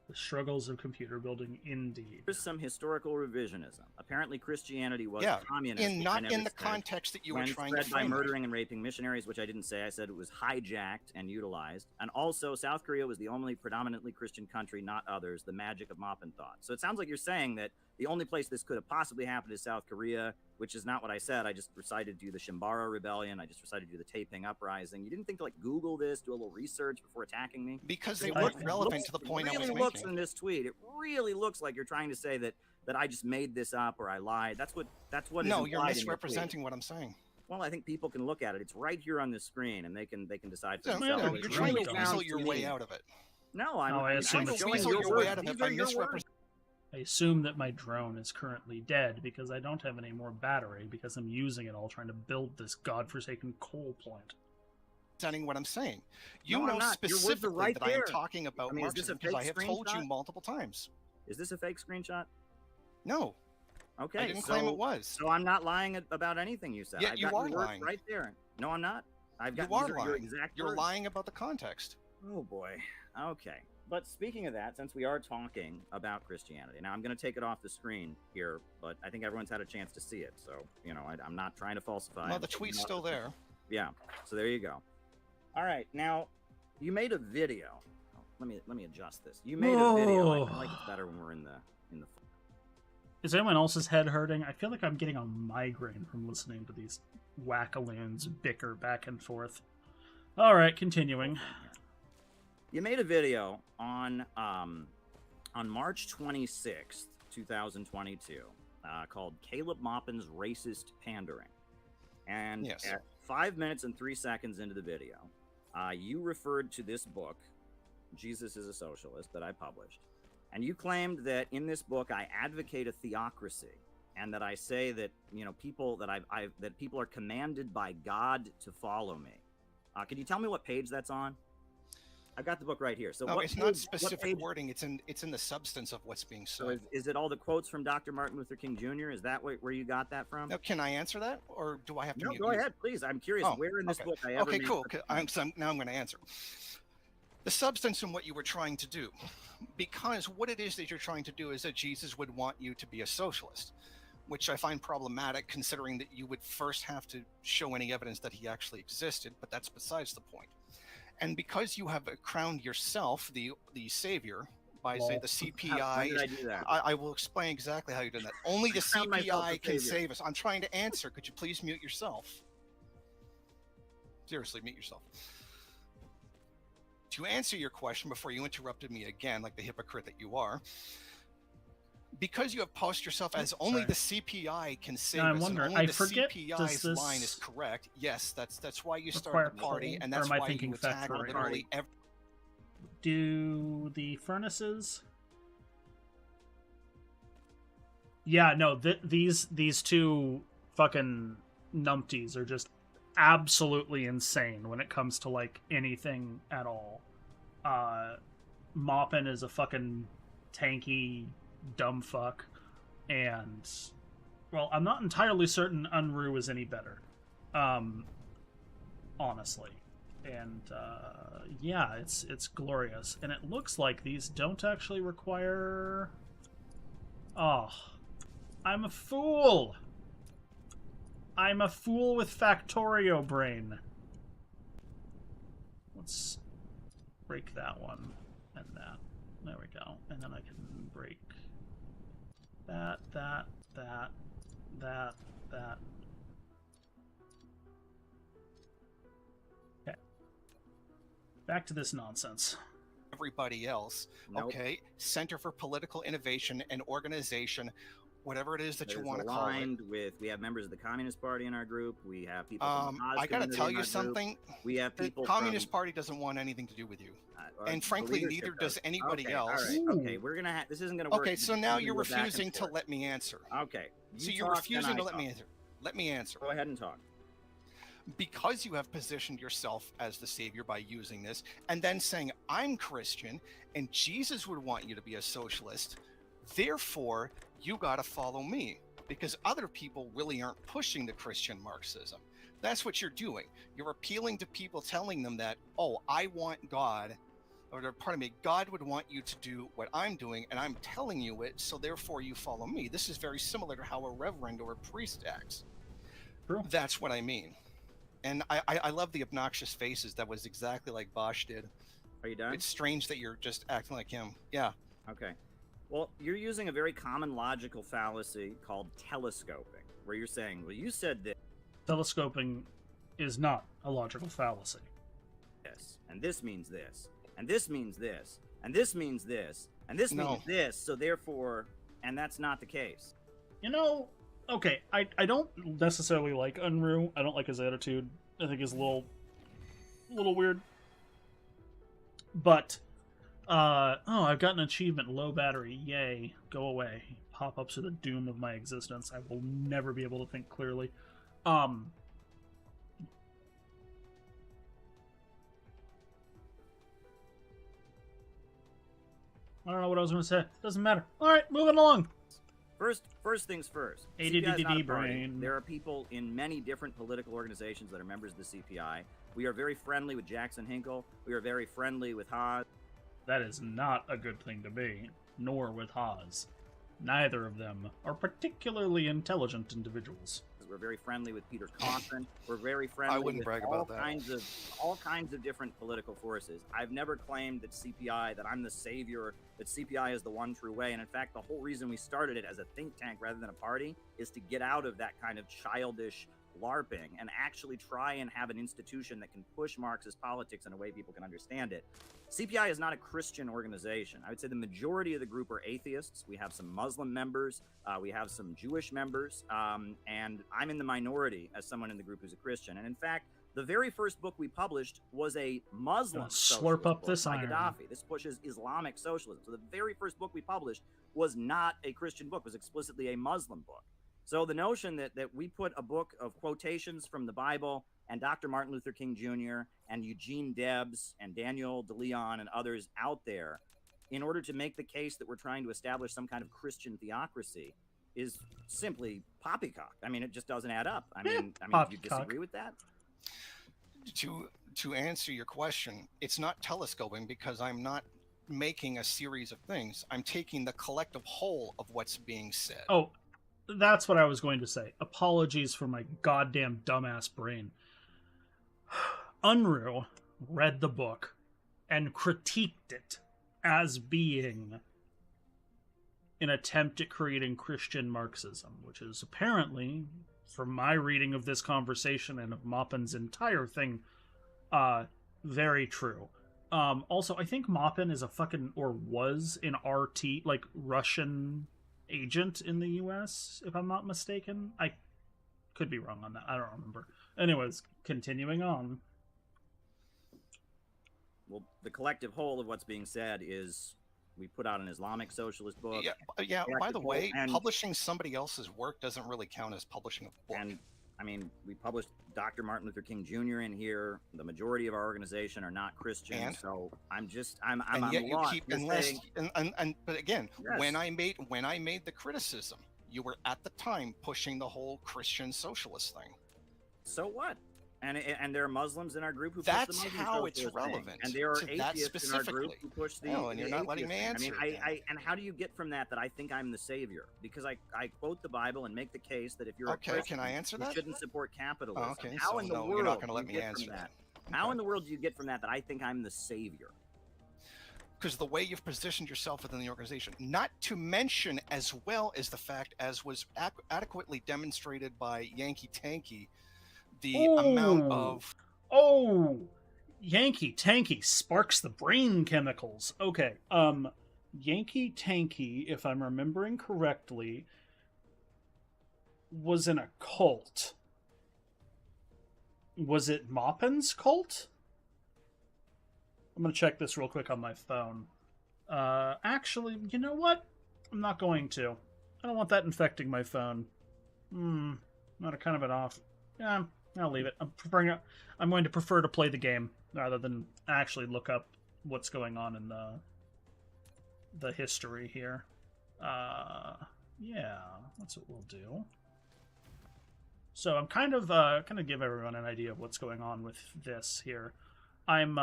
The struggles of computer building, indeed. Here's some historical revisionism. Apparently, Christianity was Yeah, communist. which I not never in the said, context that you were when trying to spread by frame it. murdering and raping missionaries, which I didn't say. I said it was hijacked and utilized. And also, South Korea was the only predominantly Christian country, not others. The magic of Maupin thought. So it sounds like you're saying that the only place this could have possibly happened is South Korea, which is not what I said. I just recited to you the Shimbara Rebellion. I just recited to you the Taiping Uprising. You didn't think to like Google this, do a little research before attacking me? Because they I- weren't it relevant to the point I was really looks making. in this tweet. It really looks like you're trying to say that I just made this up or I lied. That's what is No, you're implied in your tweet. misrepresenting what I'm saying. Well, I think people can look at it. It's right here on the screen, and they can decide for No, themselves. no, you're It trying really to sounds weasel sounds your to way me- out of it. No, I'm No, I assume Trying to it's showing weasel your your way words. out of it These by are your misrepresenting. words. I assume that my drone is currently dead because I don't have any more battery because I'm using it all trying to build this godforsaken coal plant. What I'm saying. You No, I'm know not. Your words are specifically right that I am there. talking about I mean, is this a Marxism because I fake have told you screenshot? multiple times. Is this a fake screenshot? No, Okay, I didn't so, claim it was. So I'm not lying about anything you said. Yet I've you got are your words lying. right there. No, I'm not. I've got You are these your lying. exact You're words. lying about the context. Oh boy. Okay. But speaking of that, since we are talking about Christianity, now I'm going to take it off the screen here, but I think everyone's had a chance to see it. So, I'm not trying to falsify. Well, I'm the taking tweet's it off still the screen. there. Yeah. So there you go. All right. Now, you made a video. Oh, let me adjust this. You made a video. I feel like it's better when we're in the. Is anyone else's head hurting? I feel like I'm getting a migraine from listening to these wackaloons bicker back and forth. All right, continuing. You made a video on March 26th, 2022, called Caleb Maupin's Racist Pandering. And Yes. at 5 minutes and 3 seconds into the video, you referred to this book, Jesus is a Socialist, that I published. And you claimed that in this book I advocate a theocracy, and that I say that people that that people are commanded by God to follow me. Can you tell me what page that's on? I've got the book right here. So No, what it's page, not what specific page- wording. It's in the substance of what's being So said. is it all the quotes from Dr. Martin Luther King Jr.? Is that where you got that from? Now, can I answer that, or do I have to? No, mute go you? ahead, please. I'm curious Oh, where in this okay. book I ever Okay, made cool. such a point. Now I'm going to answer. The substance and what you were trying to do, because what it is that you're trying to do is that Jesus would want you to be a socialist, which I find problematic considering that you would first have to show any evidence that he actually existed, but that's besides the point. And because you have crowned yourself the savior by, say, the CPI, When did I do that? I will explain exactly how you did that. Only the crowned myself CPI the can savior. save us. I'm trying to answer. Could you please mute yourself? Seriously, mute yourself. To answer your question before you interrupted me again, like the hypocrite that you are, because you have posed yourself as only the CPI can save Now, I'm us, and wondering, only I the forget, CPI's does line this is correct. Yes, that's why you require started the party, coal, and or that's am I why thinking you attack factory? literally every. Do the furnaces? Yeah, no. These two fucking numpties are just absolutely insane when it comes to like anything at all. Maupin is a fucking tanky dumb fuck, and well, I'm not entirely certain Unruhe is any better. Honestly. And yeah, it's glorious. And it looks like these don't actually require... Oh, I'm a fool! I'm a fool with Factorio brain. Let's break that one and that. There we go. And then I can break that. Okay. Back to this nonsense. Everybody else. Nope. Okay, Center for Political Innovation and Organization, whatever it is that you It's want to call it. aligned with. We have members of the Communist Party in our group. We have people from the Haas I gotta community tell in you our group. something. We have The people Communist from, Party doesn't want anything to do with you. And the frankly, leadership neither does anybody okay, else. All right, okay, we're gonna. This isn't gonna work. Okay, so now you're We're back and refusing to forth. let me answer. Okay, So you you're talk, refusing then to I let me talk. answer. Let me answer. Go ahead and talk. Because you have positioned yourself as the savior by using this, and then saying, I'm Christian, and Jesus would want you to be a socialist, therefore, you got to follow me. Because other people really aren't pushing the Christian Marxism. That's what you're doing. You're appealing to people, telling them that, oh, I want God, or pardon me, God would want you to do what I'm doing, and I'm telling you it, so therefore you follow me. This is very similar to how a reverend or a priest acts. True. That's what I mean. And I love the obnoxious faces. That was exactly like Bosch did. Are you done? It's strange that you're just acting like him. Yeah. Okay. Well, you're using a very common logical fallacy called telescoping, where you're saying, well, you said this, Telescoping is not a logical fallacy. and this means this, and this means this, and this means this, and this No. means this, so therefore, and that's not the case. You know, okay, I don't necessarily like Unruhe. I don't like his attitude. I think he's a little weird. But, oh, I've got an achievement, low battery, yay, go away. Pop-ups are the doom of my existence. I will never be able to think clearly. I don't know what I was going to say. Doesn't matter. All right, moving along. First things first. ADDD CPI is not a party. brain. There are people in many different political organizations that are members of the CPI. We are very friendly with Jackson Hinkle. We are very friendly with Haas. That is not a good thing to be, nor with Haas. Neither of them are particularly intelligent individuals. We're very friendly with Peter Coffin. We're very friendly wouldn't with brag all about that. all kinds of different political forces. I've never claimed that CPI, that I'm the savior, that CPI is the one true way. And in fact, the whole reason we started it as a think tank rather than a party is to get out of that kind of childish LARPing and actually try and have an institution that can push Marxist politics in a way people can understand it. CPI is not a Christian organization. I would say the majority of the group are atheists. We have some Muslim members. We have some Jewish members. And I'm in the minority as someone in the group who's a Christian. And in fact, the very first book we published was a Muslim Slurp up book this by iron. Gaddafi. This pushes Islamic socialism. So the very first book we published was not a Christian book. It was explicitly a Muslim book. So the notion that we put a book of quotations from the Bible and Dr. Martin Luther King Jr. and Eugene Debs and Daniel DeLeon and others out there in order to make the case that we're trying to establish some kind of Christian theocracy is simply poppycock. I mean, it just doesn't add up. I mean, do you disagree with that? To answer your question, it's not telescoping because I'm not making a series of things. I'm taking the collective whole of what's being said. Oh, that's what I was going to say. Apologies for my goddamn dumbass brain. Unruhe read the book and critiqued it as being an attempt at creating Christian Marxism, which is apparently, from my reading of this conversation and of Maupin's entire thing, very true. Also, I think Maupin is a fucking, or was an RT, like Russian agent in the U.S., if I'm not mistaken. I could be wrong on that. I don't remember. Anyways, continuing on. Well, the collective whole of what's being said is we put out an Islamic socialist book. Yeah. By the way, and, publishing somebody else's work doesn't really count as publishing a book. And I mean, we published Dr. Martin Luther King Jr. in here. The majority of our organization are not Christian, And? so I'm and yet you lost. keep You're unless saying- but again, Yes. when I made the criticism, you were at the time pushing the whole Christian socialist thing. So what? And there are Muslims in our group who That's push the Muslim how it's socialist thing. relevant And there are to that atheists in our group specifically. who push the. No, and you're the not letting me atheist thing. answer I it mean, and how do you get from that I think I'm the savior? Because I quote the Bible and make the case that if you're Okay, a Christian, can I answer you that? shouldn't support capitalism. Oh, okay, How so in the no, world you're not going to do let you me get answer from that. How Okay. in the world do you get from that I think I'm the savior? Because the way you've positioned yourself within the organization, not to mention as well as the fact, as was adequately demonstrated by Yankee Tanky, the amount of Yankee Tanky sparks the brain chemicals. Okay, Yankee Tanky, if I'm remembering correctly, was in a cult. Was it Maupin's cult? I'm gonna check this real quick on my phone. Actually, you know what? I'm not going to. I don't want that infecting my phone. Not a kind of an off. Yeah, I'll leave it. I'm going to prefer to play the game rather than actually look up what's going on in the history here. Yeah, that's what we'll do. So I'm kind of give everyone an idea of what's going on with this here. I'm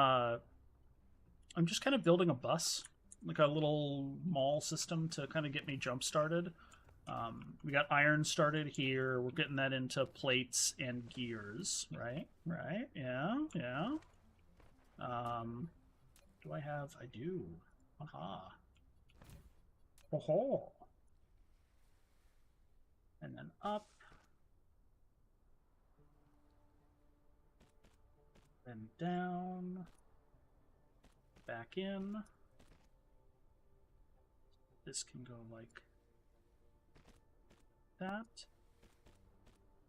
just kind of building a bus, like a little mall system to kind of get me jump started. We got iron started here. We're getting that into plates and gears, right? Right? Yeah. Do I have? I do. Aha. Oh. And then up. Then down. Back in. This can go like that.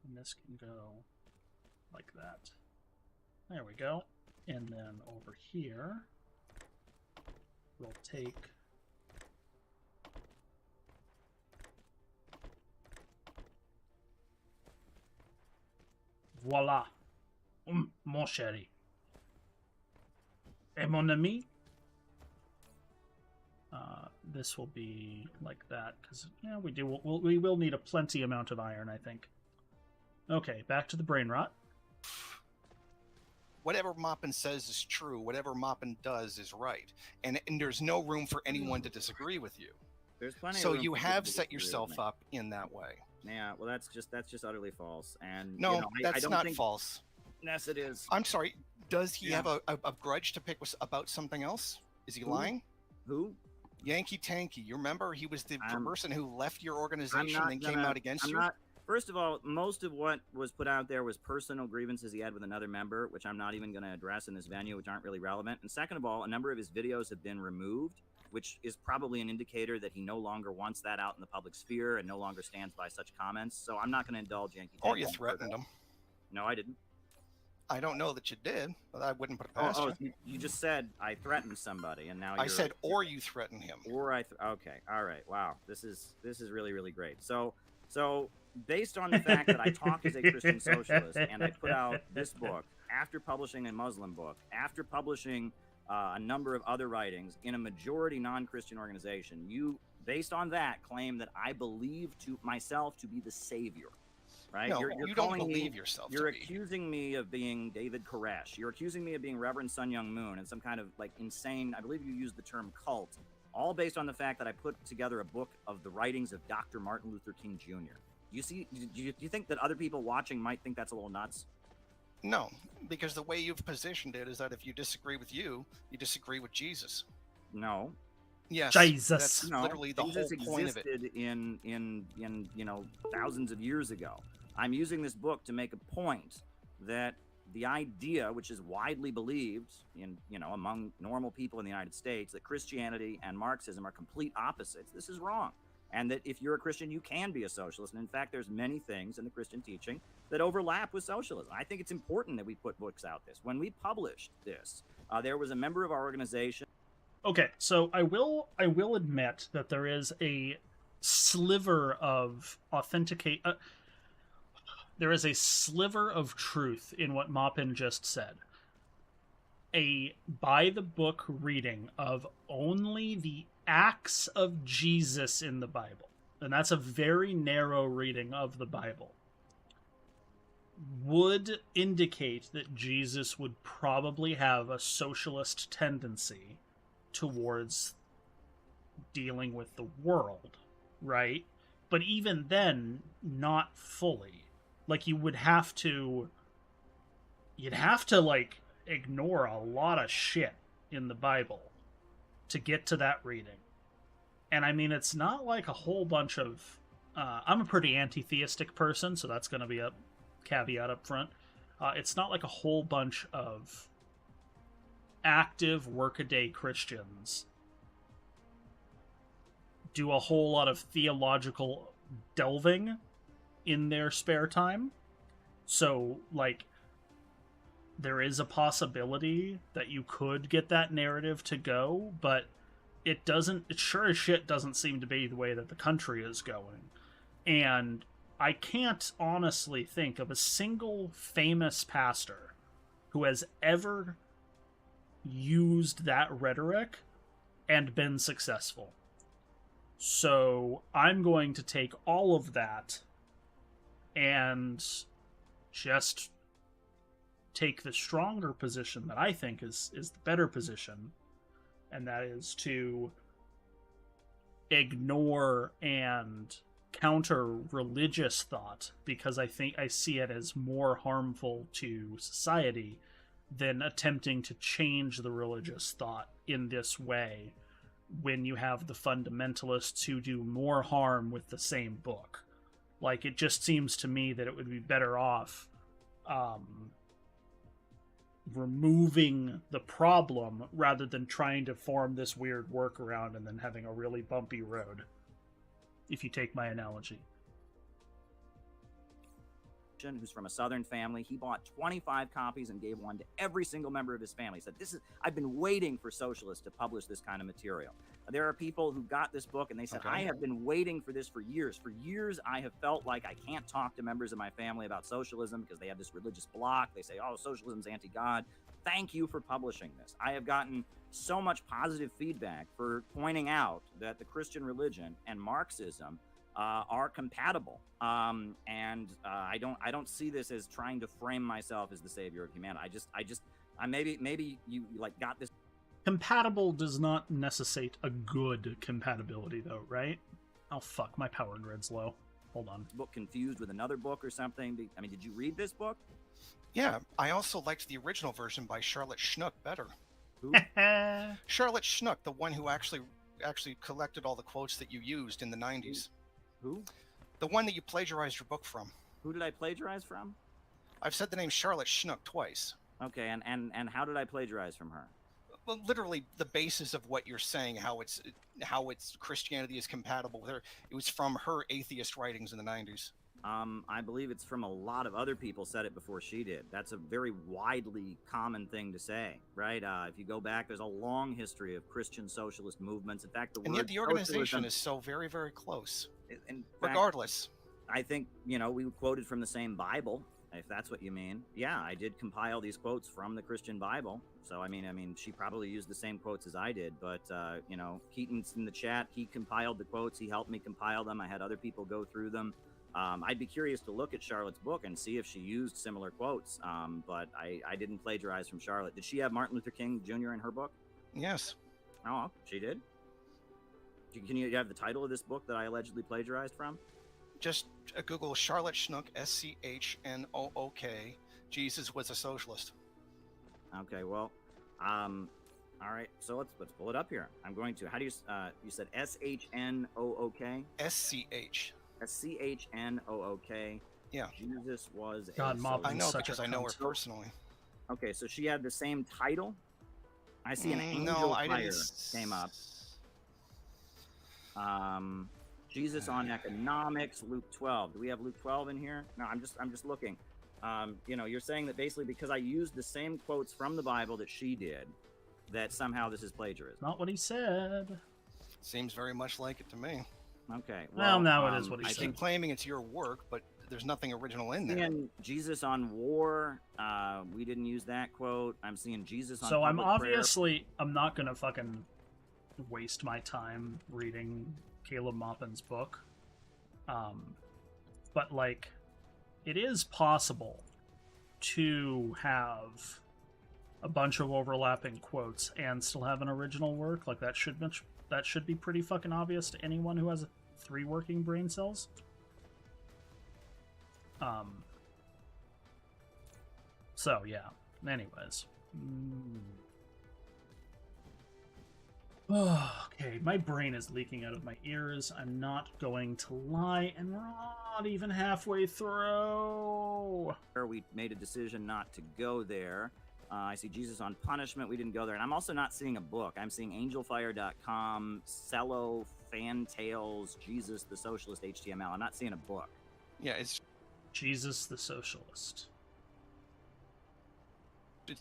And this can go like that. There we go. And then over here, we'll take voila. Mon chéri. Et mon ami. This will be like that because we will need a plenty amount of iron, I think. Okay, back to the brain rot. Whatever Maupin says is true. Whatever Maupin does is right, and there's no room for anyone to disagree with you. There's plenty. So of room you for have people to set disagree with yourself me. up in that way. Yeah, well, that's just utterly false. And No, you know, I that's don't not think... false. Yes, it is. I'm sorry. Does he Yeah. have a grudge to pick about something else? Is he lying? Who? Yankee Tanky. You remember he was the person who left your I'm organization not and came out against you? First of all, most of what was put out there was personal grievances he had with another member, which I'm not even going to address in this venue, which aren't really relevant. And second of all, a number of his videos have been removed, which is probably an indicator that he no longer wants that out in the public sphere and no longer stands by such comments. So I'm not going to indulge Yankee. Or you threatened him. No, I didn't. I don't know that you did, but I wouldn't put it past you. You just said I threatened somebody, and now I said, or you threatened him. Or okay, all right, wow, this is really, really great. So based on the fact that I talk as a Christian socialist and I put out this book after publishing a Muslim book, after publishing a number of other writings in a majority non-Christian organization, you, based on that, claim that I believe to myself to be the savior. Right? No, you're you don't calling believe me, yourself. You're accusing me of being David Koresh. You're accusing me of being Reverend Sun Young Moon and some kind of like insane, I believe you used the term cult, all based on the fact that I put together a book of the writings of Dr. Martin Luther King Jr. Do you think that other people watching might think that's a little nuts? No, because the way you've positioned it is that if you disagree with you disagree with Jesus. No. Yes, Jesus. That's literally the Jesus whole point of it. existed in thousands of years ago. I'm using this book to make a point that the idea, which is widely believed in among normal people in the United States, that Christianity and Marxism are complete opposites. This is wrong. and that if you're a Christian, you can be a socialist. And in fact, there's many things in the Christian teaching that overlap with socialism. I think it's important that we put books out this. When we published this, there was a member of our organization. Okay, so I will admit that there is a sliver of there is a sliver of truth in what Maupin just said. A by-the-book reading of only the acts of Jesus in the Bible, and that's a very narrow reading of the Bible, would indicate that Jesus would probably have a socialist tendency towards dealing with the world, right? But even then, not fully. Like, you'd have to like ignore a lot of shit in the Bible to get to that reading. And I mean, it's not like a whole bunch of I'm a pretty anti-theistic person, so that's going to be a caveat up front. It's not like a whole bunch of active workaday Christians do a whole lot of theological delving in their spare time. So, like, there is a possibility that you could get that narrative to go, but it sure as shit doesn't seem to be the way that the country is going. And I can't honestly think of a single famous pastor who has ever used that rhetoric and been successful. So I'm going to take all of that and just take the stronger position that I think is the better position, and that is to ignore and counter religious thought, because I think I see it as more harmful to society than attempting to change the religious thought in this way when you have the fundamentalists who do more harm with the same book. Like, it just seems to me that it would be better off removing the problem rather than trying to form this weird workaround and then having a really bumpy road, if you take my analogy. Who's from a Southern family. He bought 25 copies and gave one to every single member of his family. He said, I've been waiting for socialists to publish this kind of material. There are people who got this book and they said, okay, I have been waiting for this for years. For years, I have felt like I can't talk to members of my family about socialism because they have this religious block. They say, oh, socialism's anti-God. Thank you for publishing this. I have gotten so much positive feedback for pointing out that the Christian religion and Marxism are compatible, and I don't see this as trying to frame myself as the savior of humanity. Maybe you like got this. Compatible does not necessitate a good compatibility, though, right? Oh fuck, my power grid's low. Hold on. Book confused with another book or something. I mean, did you read this book? Yeah, I also liked the original version by Charlotte Schnook better. Who? Charlotte Schnook, the one who actually collected all the quotes that you used in the 90s. Who? The one that you plagiarized your book from. Who did I plagiarize from? I've said the name Charlotte Schnook twice. Okay, and how did I plagiarize from her? Well, literally the basis of what you're saying, how it's Christianity is compatible with her. It was from her atheist writings in the 90s. I believe it's from a lot of other people said it before she did. That's a very widely common thing to say, right? If you go back, there's a long history of Christian socialist movements. In fact, and yet the organization is so very, very close. Regardless, I think, we quoted from the same Bible, if that's what you mean. Yeah, I did compile these quotes from the Christian Bible. So, I mean, she probably used the same quotes as I did. But, Keaton's in the chat. He compiled the quotes. He helped me compile them. I had other people go through them. I'd be curious to look at Charlotte's book and see if she used similar quotes. But I didn't plagiarize from Charlotte. Did she have Martin Luther King Jr. in her book? Yes. Oh, she did? Can you have the title of this book that I allegedly plagiarized from? Just Google Charlotte Schnook, Schnook. Jesus was a socialist. Okay, well, all right. So let's pull it up here. I'm going to. How do you? You said SHNOOK. SCH. SCHNOOK. Yeah. Jesus was. God, Maupin, I know because I know her personally. Okay, so she had the same title. I see an angel fire came up. Jesus on economics, Luke 12. Do we have Luke 12 in here? No, I'm just looking. You know, you're saying that basically because I used the same quotes from the Bible that she did, that somehow this is plagiarism. Not what he said. Seems very much like it to me. Okay. Well, now it is what he I said. keep claiming it's your work, but there's nothing original in there. And Jesus on war, we didn't use that quote. I'm seeing Jesus on So I'm public prayer. obviously I'm not gonna fucking waste my time reading Caleb Maupin's book. But like, it is possible to have a bunch of overlapping quotes and still have an original work. Like that should be pretty fucking obvious to anyone who has 3 working brain cells. So yeah. Anyways. Okay, my brain is leaking out of my ears. I'm not going to lie, and we're not even halfway through. We made a decision not to go there. I see Jesus on punishment. We didn't go there. And I'm also not seeing a book. I'm seeing angelfire.com, Cello, Fantails, Jesus the Socialist HTML. I'm not seeing a book. Yeah, it's Jesus the Socialist.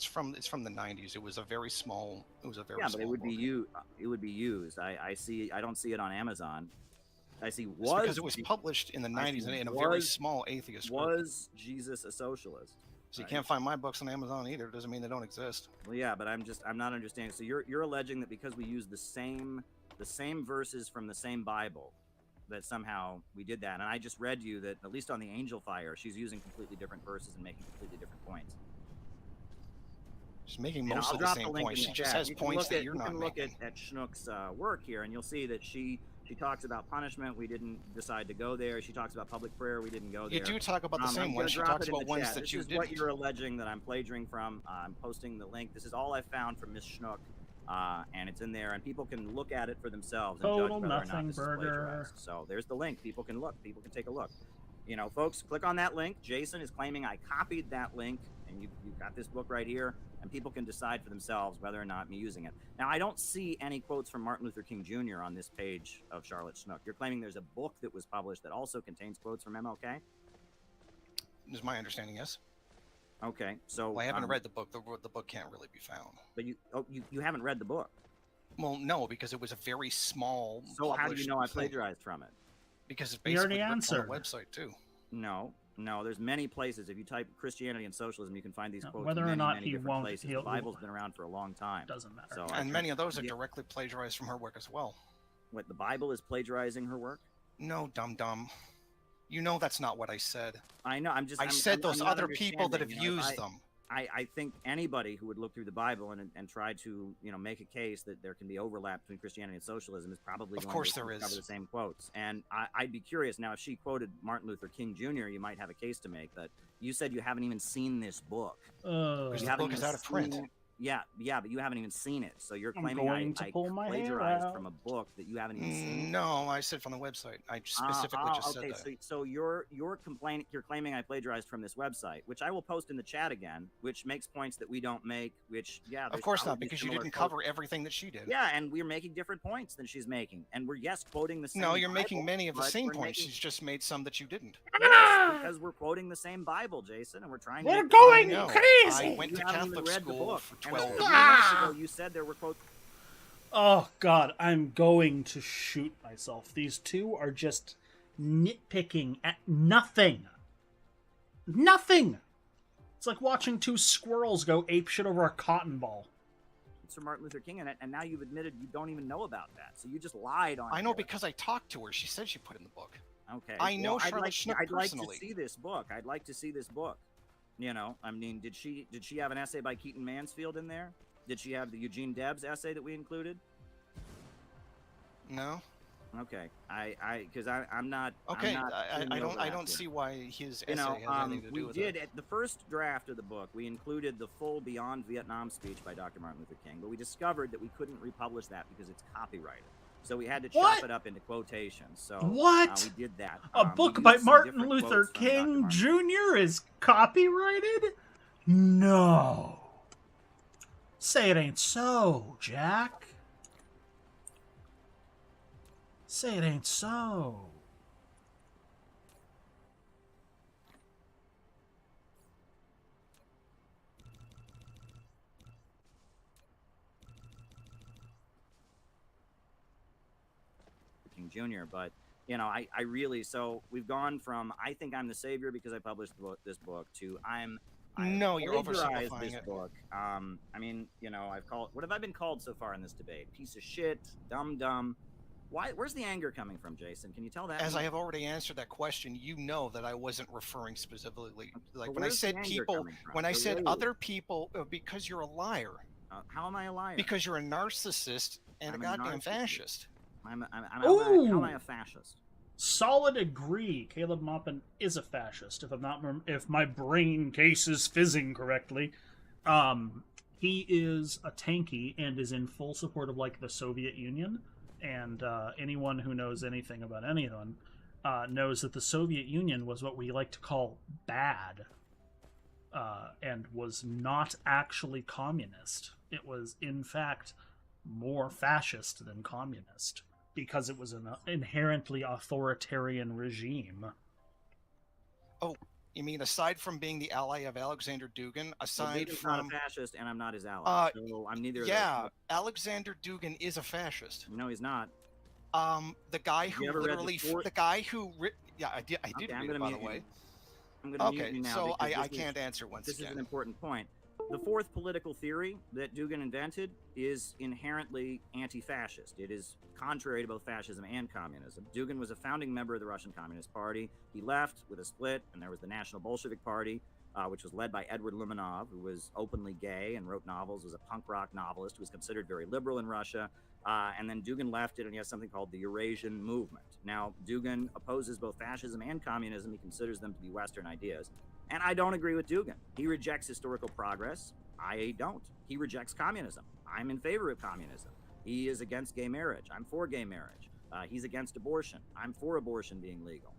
from the 90s. It was a very small. It was a very Yeah, small but it would book. be you. It would be used. I see. I don't see it on Amazon. I see. It's because it was published in the 90s in a very small atheist group. Was Jesus a socialist? So you can't find my books on Amazon either. It doesn't mean they don't exist. Well, yeah, but I'm not understanding. So you're alleging that because we used the same verses from the same Bible, that somehow we did that. And I just read you that at least on the Angel Fire, she's using completely different verses and making completely different points. She's making And most I'll of the drop same link points. in She the just chat. has You can points look that at- you're you not can look making. at Schnook's work here, and you'll see that she talks about punishment. We didn't decide to go there. She talks about public prayer. We didn't go there. You do talk about the I'm same gonna ones. She drop talks it in about the ones chat. that This you is didn't. what you're alleging that I'm plagiaring from. I'm posting the link. This is all I found from Miss Schnook, and it's in there, and people can look at it for themselves and Total judge whether or not nothing this is burger. plagiarized. So there's the link. People can look. People can take a look. You know, folks, click on that link. Jason is claiming I copied that link, and you've got this book right here, and people can decide for themselves whether or not I'm using it. Now, I don't see any quotes from Martin Luther King Jr. on this page of Charlotte Schnook. You're claiming there's a book that was published that also contains quotes from MLK? Is my understanding, yes. Okay, so... Well, I haven't read the book. The book can't really be found. But you haven't read the book? Well, no, because it was a very small. So how do you know I thing. plagiarized from it? Because it's You already basically written on answered. the website too. No, there's many places. If you type Christianity and socialism, you can find these quotes whether in or many, not many he different won't, places. he'll- The Bible's been around for a long time. Doesn't matter. So And many of those are yeah. directly plagiarized from her work as well. What, the Bible is plagiarizing her work? No, dum-dum. You know that's not what I said. I know. I'm said those I'm not other people that have understanding, used them. I think anybody who would look through the Bible and try to make a case that there can be overlap between Christianity and socialism is probably Of going course to there cover is. the same quotes. And I'd be curious now if she quoted Martin Luther King Jr. You might have a case to make. But you said you haven't even seen this book. Because You the haven't book is even out of print. seen- Yeah, but you haven't even seen it. So you're I'm claiming going to I pull my hair plagiarized out. from a book that you haven't even seen. No, I said from the website. I specifically just said okay, that. so you're claiming I plagiarized from this website, which I will post in the chat again, which makes points that we don't make. Which Of there's course not, probably because you similar didn't quotes. cover everything that she did. Yeah, and we're making different points than she's making, and we're quoting the same. No, you're making Bible, many of the but same we're points. making- She's just made some that you didn't. Yes, because we're quoting the same Bible, Jason, and we're trying to. We're make- going I know. crazy! I went You to haven't even Catholic read the school book. for And a 12 few years. minutes ago, you said there were quotes. Oh god, I'm going to shoot myself. These two are just nitpicking at nothing. Nothing! It's like watching two squirrels go apeshit over a cotton ball. It's from Martin Luther King in it, and now you've admitted you don't even know about that. So you just lied on. I know here. because I talked to her. She said she put in the book. Okay. I know I'd Charlotte like, Schnook I'd like personally. to see this book. I'd like to see this book. I mean, did she have an essay by Keaton Mansfield in there? Did she have the Eugene Debs essay that we included? No. Okay. Because I'm not. Okay. I'm not I don't see why his essay has anything to do with we it. did at the first draft of the book. We included the full Beyond Vietnam speech by Dr. Martin Luther King, but we discovered that we couldn't republish that because it's copyrighted. So we had to chop What? it up into quotations. So What? we did that. A We book used by some Martin different Luther quotes from Dr. King Martin. Jr. is copyrighted? No. Say it ain't so, Jack. Say it ain't so. King Jr., but you know, I really, so we've gone from I think I'm the savior because I published this book to I No, you're plagiarized oversimplifying this it. book. I mean, you know, what have I been called so far in this debate? Piece of shit, dumb. Where's the anger coming from, Jason? Can you tell that? As I have already answered that question, you know that I wasn't referring specifically, like But when I where's the said anger people, coming from? when I said Really? other people, because you're a liar, How am I a liar? because you're a narcissist and I'm a a goddamn narcissist. fascist. How am I a fascist? Solid agree. Caleb Maupin is a fascist. If my brain case is fizzing correctly, he is a tanky and is in full support of like the Soviet Union. And anyone who knows anything about anyone knows that the Soviet Union was what we like to call bad, and was not actually communist. It was, in fact, more fascist than communist because it was an inherently authoritarian regime. Oh, you mean aside from being the ally of Alexander Dugin, aside Dugin's from not a fascist, and I'm not his ally. So I'm neither. yeah, of those. Alexander Dugin is a fascist. No, he's not. The guy You who ever read literally, the the guy who, yeah, I did Okay, read it, by the way. I'm going to mute Okay, you now. so because I this can't answer once This is again. an important point. The fourth political theory that Dugin invented is inherently anti-fascist. It is contrary to both fascism and communism. Dugin was a founding member of the Russian Communist Party. He left with a split, and there was the National Bolshevik Party, which was led by Edward Limonov, who was openly gay and wrote novels, was a punk rock novelist, who was considered very liberal in Russia. And then Dugin left it, and he has something called the Eurasian Movement. Now, Dugin opposes both fascism and communism. He considers them to be Western ideas. And I don't agree with Dugin. He rejects historical progress. I don't. He rejects communism. I'm in favor of communism. He is against gay marriage. I'm for gay marriage. He's against abortion. I'm for abortion being legal.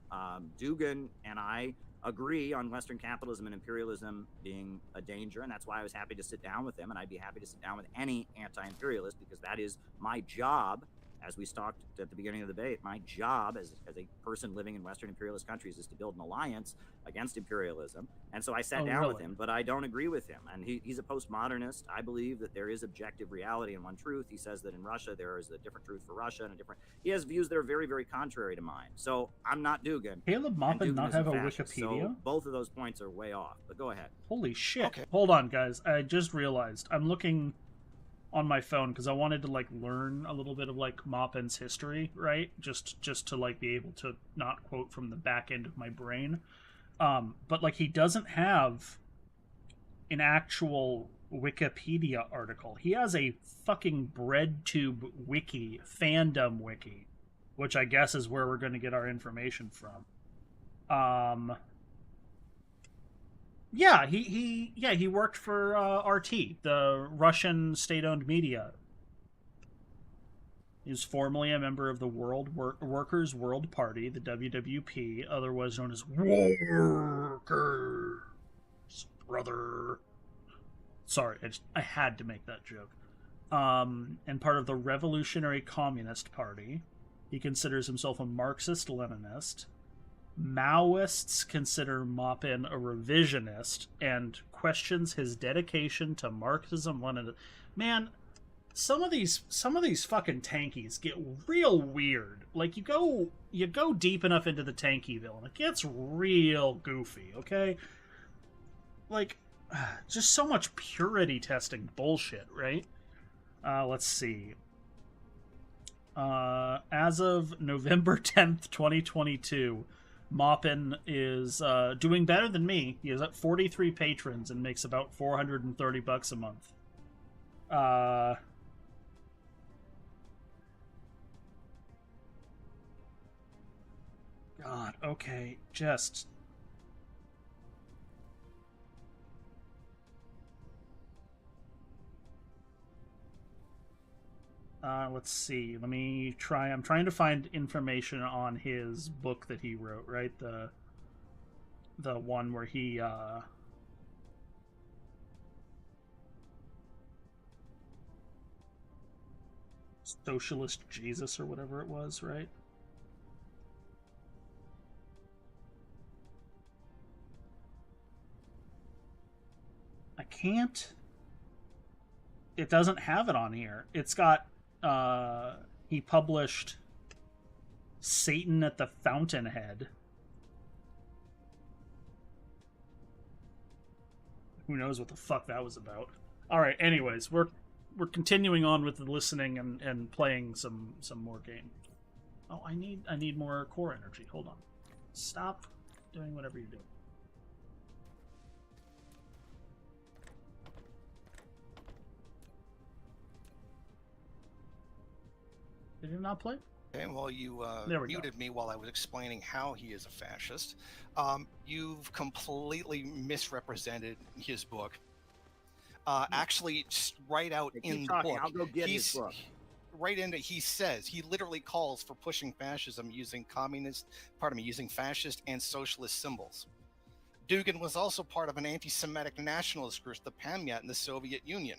Dugin and I agree on Western capitalism and imperialism being a danger, and that's why I was happy to sit down with him, and I'd be happy to sit down with any anti-imperialist, because that is my job, as we talked at the beginning of the debate. My job as a person living in Western imperialist countries is to build an alliance against imperialism. And so I sat down with him, but I don't agree with him. And he's a postmodernist. I believe that there is objective reality and one truth. He says that in Russia there is a different truth for Russia and a different. He has views that are very, very contrary to mine. So I'm not Dugin. Caleb Maupin not have a fascist. Wikipedia? So both of those points are way off. But go ahead. Holy shit. Okay. Hold on, guys. I just realized. I'm looking on my phone because I wanted to like learn a little bit of like Maupin's history, right? Just to like be able to not quote from the back end of my brain. But like he doesn't have an actual Wikipedia article. He has a fucking BreadTube wiki, fandom wiki, which I guess is where we're going to get our information from. Yeah, he worked for RT, the Russian state-owned media. He was formerly a member of the Workers' World Party, the WWP, otherwise known as Workers, brother. Sorry, I had to make that joke. And part of the Revolutionary Communist Party. He considers himself a Marxist-Leninist. Maoists consider Maupin a revisionist and questions his dedication to Marxism-Leninism. Man, some of these fucking tankies get real weird. Like you go deep enough into the Tankyville and it gets real goofy, okay? Like just so much purity testing bullshit, right? Let's see. As of November 10th, 2022, Maupin is doing better than me. He is at 43 patrons and makes about $430 a month. God, okay, just... let's see. Let me try. I'm trying to find information on his book that he wrote, right? The one where he Socialist Jesus or whatever it was, right? can't. It doesn't have it on here. It's got. He published Satan at the Fountainhead. Who knows what the fuck that was about? All right. Anyways, we're continuing on with the listening and playing some more game. Oh, I need more core energy. Hold on. Stop doing whatever you do. Did it not play? Okay, well, you muted me while I was explaining how he is a fascist. You've completely misrepresented his book. Actually, right out in the book, I'll go get his book. Right into, he says, he literally calls for pushing fascism using using fascist and socialist symbols. Dugin was also part of an anti-Semitic nationalist group, the Pamyat, in the Soviet Union.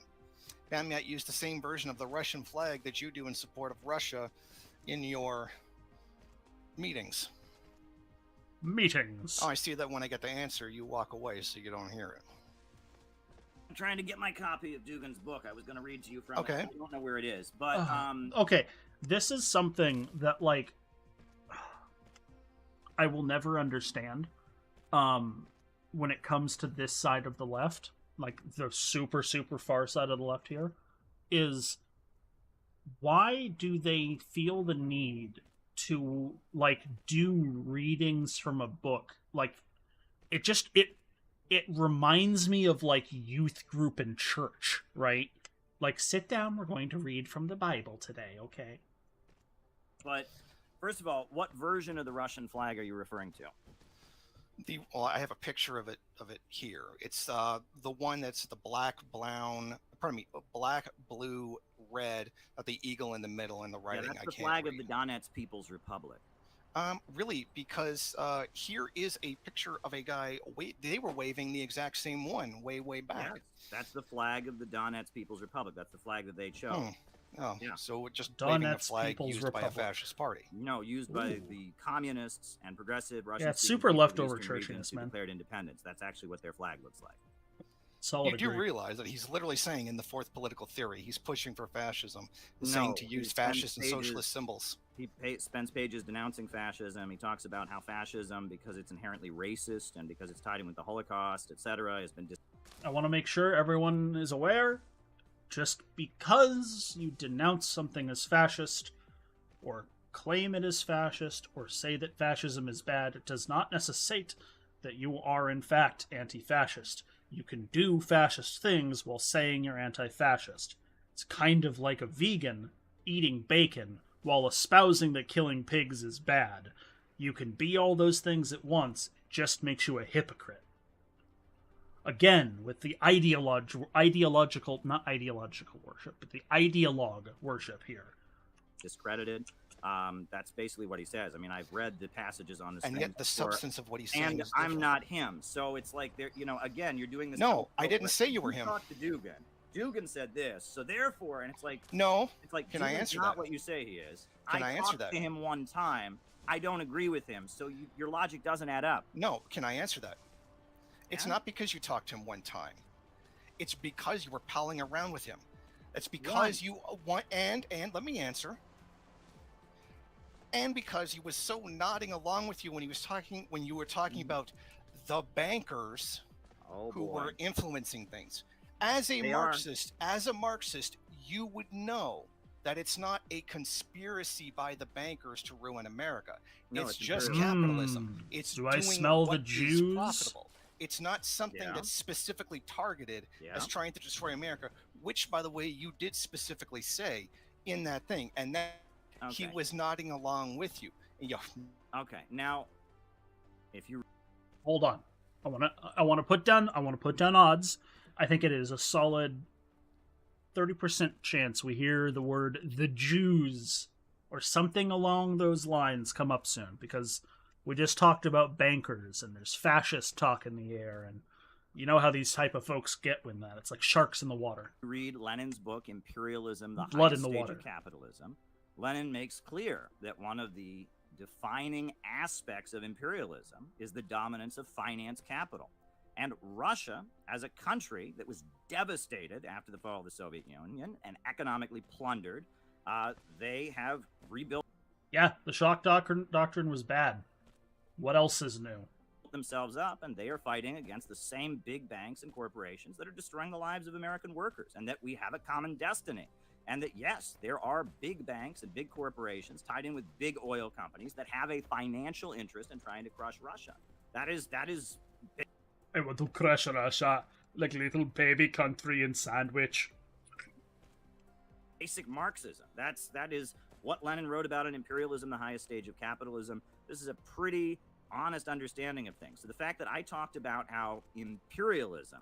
Pamyat used the same version of the Russian flag that you do in support of Russia in your meetings. Meetings. Oh, I see that when I get the answer, you walk away so you don't hear it. I'm trying to get my copy of Dugan's book. I was going to read to you from Okay. it. I don't know where it is, but okay, this is something that like I will never understand when it comes to this side of the left, like the super far side of the left here, is why do they feel the need to like do readings from a book? Like it reminds me of like youth group in church, right? Like, sit down, we're going to read from the Bible today, okay? But first of all, what version of the Russian flag are you referring to? Well, I have a picture of it here. It's the one that's the black, blue, red, of the eagle in the middle and the writing. Yeah, that's the flag of the Donetsk People's Republic. Really, because here is a picture of a guy. They were waving the exact same one way back. Yes, that's the flag of the Donetsk People's Republic. That's the flag that they chose. Oh, yeah. So just Donetsk waving a flag People's used Republic. by a fascist party. No, used by the communists and progressive Russian. Yeah, it's super leftover churchiness, man. Declared independence. That's actually what their flag looks like. Solid You do agree. realize that he's literally saying in the fourth political theory, he's pushing for fascism, saying to use fascist and socialist symbols. He spends pages denouncing fascism. He talks about how fascism, because it's inherently racist and because it's tied in with the Holocaust, etc., has been. I want to make sure everyone is aware. Just because you denounce something as fascist, or claim it as fascist, or say that fascism is bad, it does not necessitate that you are in fact anti-fascist. You can do fascist things while saying you're anti-fascist. It's kind of like a vegan eating bacon while espousing that killing pigs is bad. You can be all those things at once, it just makes you a hypocrite. Again, with the ideological, not ideological worship, but the ideologue worship here. Discredited. That's basically what he says. I mean, I've read the passages on this. And yet the substance of what he's saying is I'm different. not him. So it's like, again, you're doing this. No, I didn't say you were him. Talk to Dugan. Dugan said this. So therefore, and it's like. No. It's like, can I answer not that? what you say he is. Can I answer that? I talked to him one time. I don't agree with him. So your logic doesn't add up. No, can I answer that? It's Yeah? not because you talked to him one time. It's because you were palling around with him. It's because you want, and let me answer. And because he was so nodding along with you when you were talking about the bankers who were influencing things. As a Marxist, you would know that it's not a conspiracy by the bankers to ruin America. No, it's it's just empirical. capitalism. It's Do I doing smell what the is Jews? profitable. It's not something Yeah. that's specifically targeted Yeah. as trying to destroy America, which, by the way, you did specifically say in that thing, and that he Okay. was nodding along with you. And Okay. Now, if you Hold on. I want to put down odds. I think it is a solid 30% chance we hear the word the Jews or something along those lines come up soon, because we just talked about bankers and there's fascist talk in the air, and you know how these type of folks get when that. It's like sharks in the water. read Lenin's book, Imperialism, the Blood Highest in the Stage Water. of Capitalism, Lenin makes clear that one of the defining aspects of imperialism is the dominance of finance capital. And Russia, as a country that was devastated after the fall of the Soviet Union and economically plundered, they have rebuilt Yeah, the shock doctrine was bad. What else is new? themselves up, and they are fighting against the same big banks and corporations that are destroying the lives of American workers, and that we have a common destiny. And that, yes, there are big banks and big corporations tied in with big oil companies that have a financial interest in trying to crush Russia. That is I want to crush Russia like little baby country in sandwich. basic Marxism. That is what Lenin wrote about in Imperialism, the Highest Stage of Capitalism. This is a pretty honest understanding of things. So the fact that I talked about how imperialism,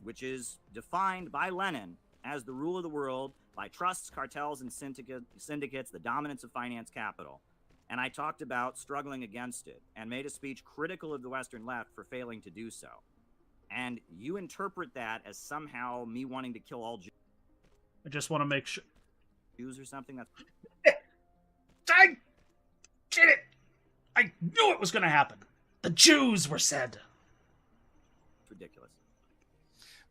which is defined by Lenin as the rule of the world by trusts, cartels, and syndicates, the dominance of finance capital, and I talked about struggling against it and made a speech critical of the Western left for failing to do so. And you interpret that as somehow me wanting to kill all I just want to make sure. Jews or something. That's I did it! I knew it was going to happen. The Jews were said. ridiculous.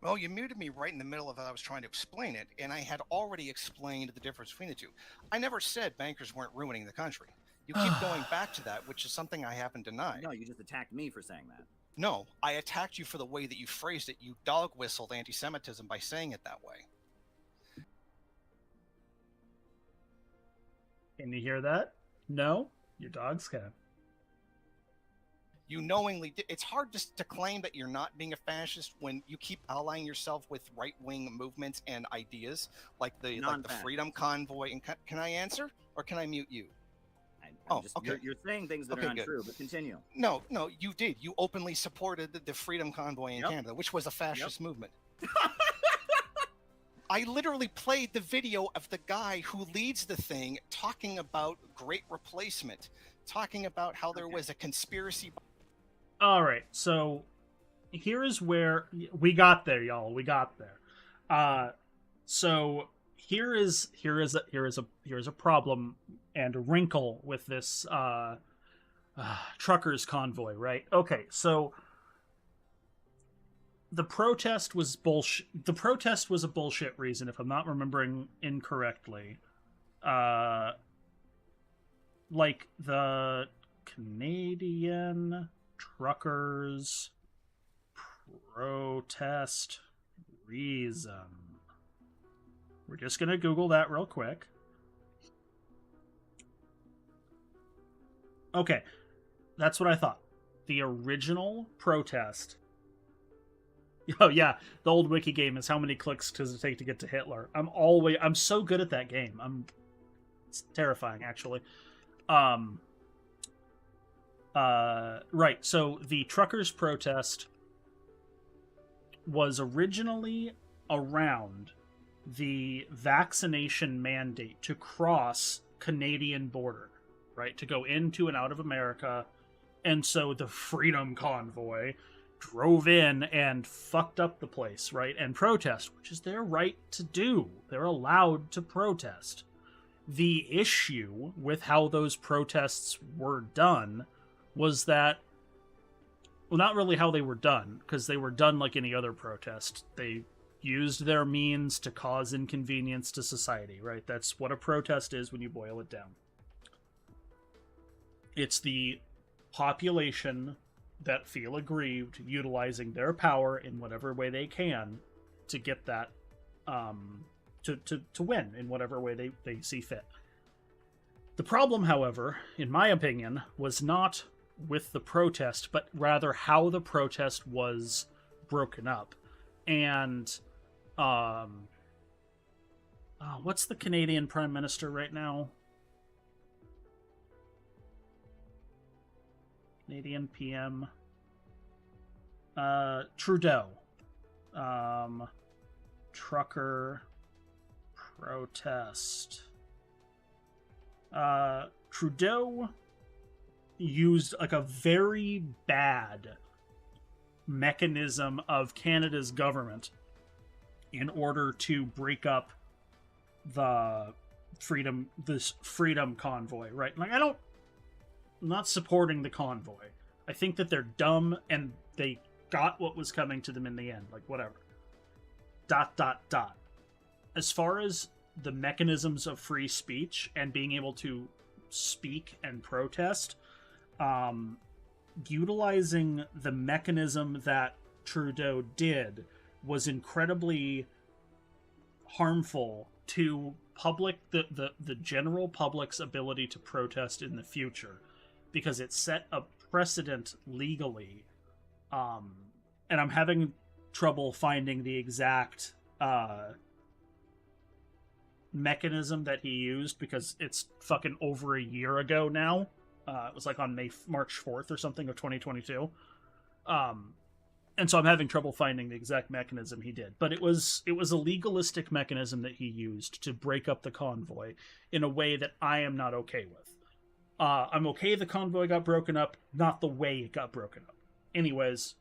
Well, you muted me right in the middle of it. I was trying to explain it, and I had already explained the difference between the two. I never said bankers weren't ruining the country. You keep going back to that, which is something I haven't denied. No, you just attacked me for saying that. No, I attacked you for the way that you phrased it. You dog whistled anti-Semitism by saying it that way. Can you hear that? No? Your dogs can. You knowingly did. It's hard just to claim that you're not being a fascist when you keep allying yourself with right-wing movements and ideas like the Freedom Convoy. And can I answer, or can I mute you? Okay. You're saying things that are untrue, good. But continue. No, you did. You openly supported the Freedom Convoy in Canada, which was a fascist movement. I literally played the video of the guy who leads the thing talking about Great Replacement, talking about how there was a conspiracy. All right, so here is where we got there, y'all. We got there. So here is a problem and a wrinkle with this truckers convoy, right? Okay, so the protest was bullshit. The protest was a bullshit reason, if I'm not remembering incorrectly. Like the Canadian truckers protest reason. We're just gonna Google that real quick. Okay, that's what I thought. The original protest. Oh yeah, the old wiki game is how many clicks does it take to get to Hitler? I'm so good at that game. It's terrifying, actually. Right, so the truckers' protest was originally around the vaccination mandate to cross Canadian border, right, to go into and out of America. And so the Freedom Convoy drove in and fucked up the place, right, and protest, which is their right to do. They're allowed to protest. The issue with how those protests were done was that, well, not really how they were done, because they were done like any other protest. They used their means to cause inconvenience to society, right? That's what a protest is when you boil it down. It's the population that feel aggrieved utilizing their power in whatever way they can to get that to win in whatever way they see fit. The problem, however, in my opinion, was not with the protest, but rather how the protest was broken up. And what's the Canadian Prime Minister right now? Canadian PM. Trudeau. Trucker protest. Trudeau used like a very bad mechanism of Canada's government in order to break up this freedom convoy, right? Like, I'm not supporting the convoy. I think that they're dumb and they got what was coming to them in the end. Like, whatever. ... As far as the mechanisms of free speech and being able to speak and protest, utilizing the mechanism that Trudeau did was incredibly harmful to the general public's ability to protest in the future, because it set a precedent legally, and I'm having trouble finding the exact mechanism that he used, because it's fucking over a year ago now. It was like on March 4th or something of 2022. And so I'm having trouble finding the exact mechanism he did. But it was a legalistic mechanism that he used to break up the convoy in a way that I am not okay with. I'm okay the convoy got broken up, not the way it got broken up. Anyways,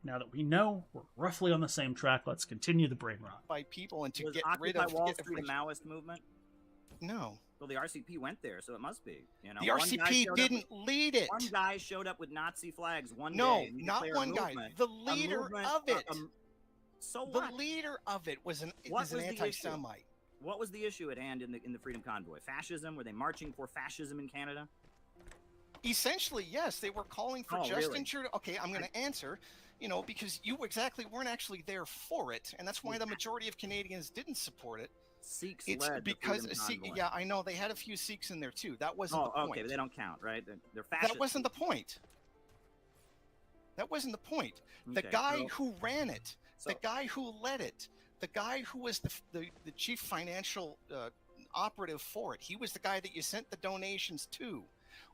now that we know we're roughly on the same track, let's continue the brain rot. By people and to Was get rid Occupy of Wall Street a Maoist movement? No. Well, the RCP went there, so it must be. You know, The RCP didn't lead it. One guy showed up with Nazi flags one No, day. No, not one guy. The leader of it. So what? The leader of it was an What was the anti-Semite. What was the issue at hand in the Freedom Convoy? Fascism? Were they marching for fascism in Canada? Essentially, yes. They were calling for Justin really? Trudeau. Okay, I'm going to answer. You know, because you weren't actually there for it, and that's why the majority of Canadians didn't support it. Sikhs It's led because the Freedom Convoy. yeah, I know they had a few Sikhs in there too. That wasn't the point. Okay, but they don't count, right? They're fascist. That wasn't the point. That wasn't the point. The Okay, guy who ran it, the so- guy who led it, the guy who was the chief financial operative for it, he was the guy that you sent the donations to,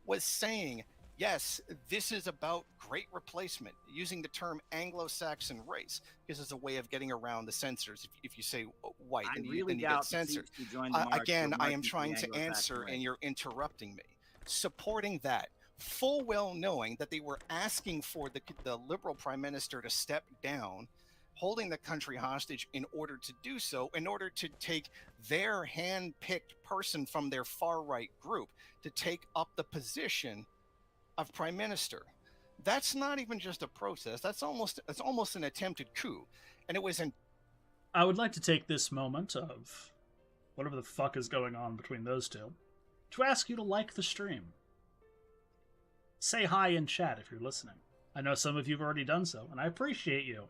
was saying, yes, this is about great replacement, using the term Anglo-Saxon race, because it's a way of getting around the censors. If you say white, I then really you get doubt censored. Sikhs who joined the march Again, were I am marching for trying the to Anglo-Saxon answer, race. and you're interrupting me. Supporting that, full well knowing that they were asking for the Liberal Prime Minister to step down, holding the country hostage in order to do so, in order to take their hand-picked person from their far-right group to take up the position of Prime Minister. That's not even just a protest. It's almost an attempted coup. And it was I would like to take this moment of whatever the fuck is going on between those two to ask you to like the stream. Say hi in chat if you're listening. I know some of you have already done so, and I appreciate you.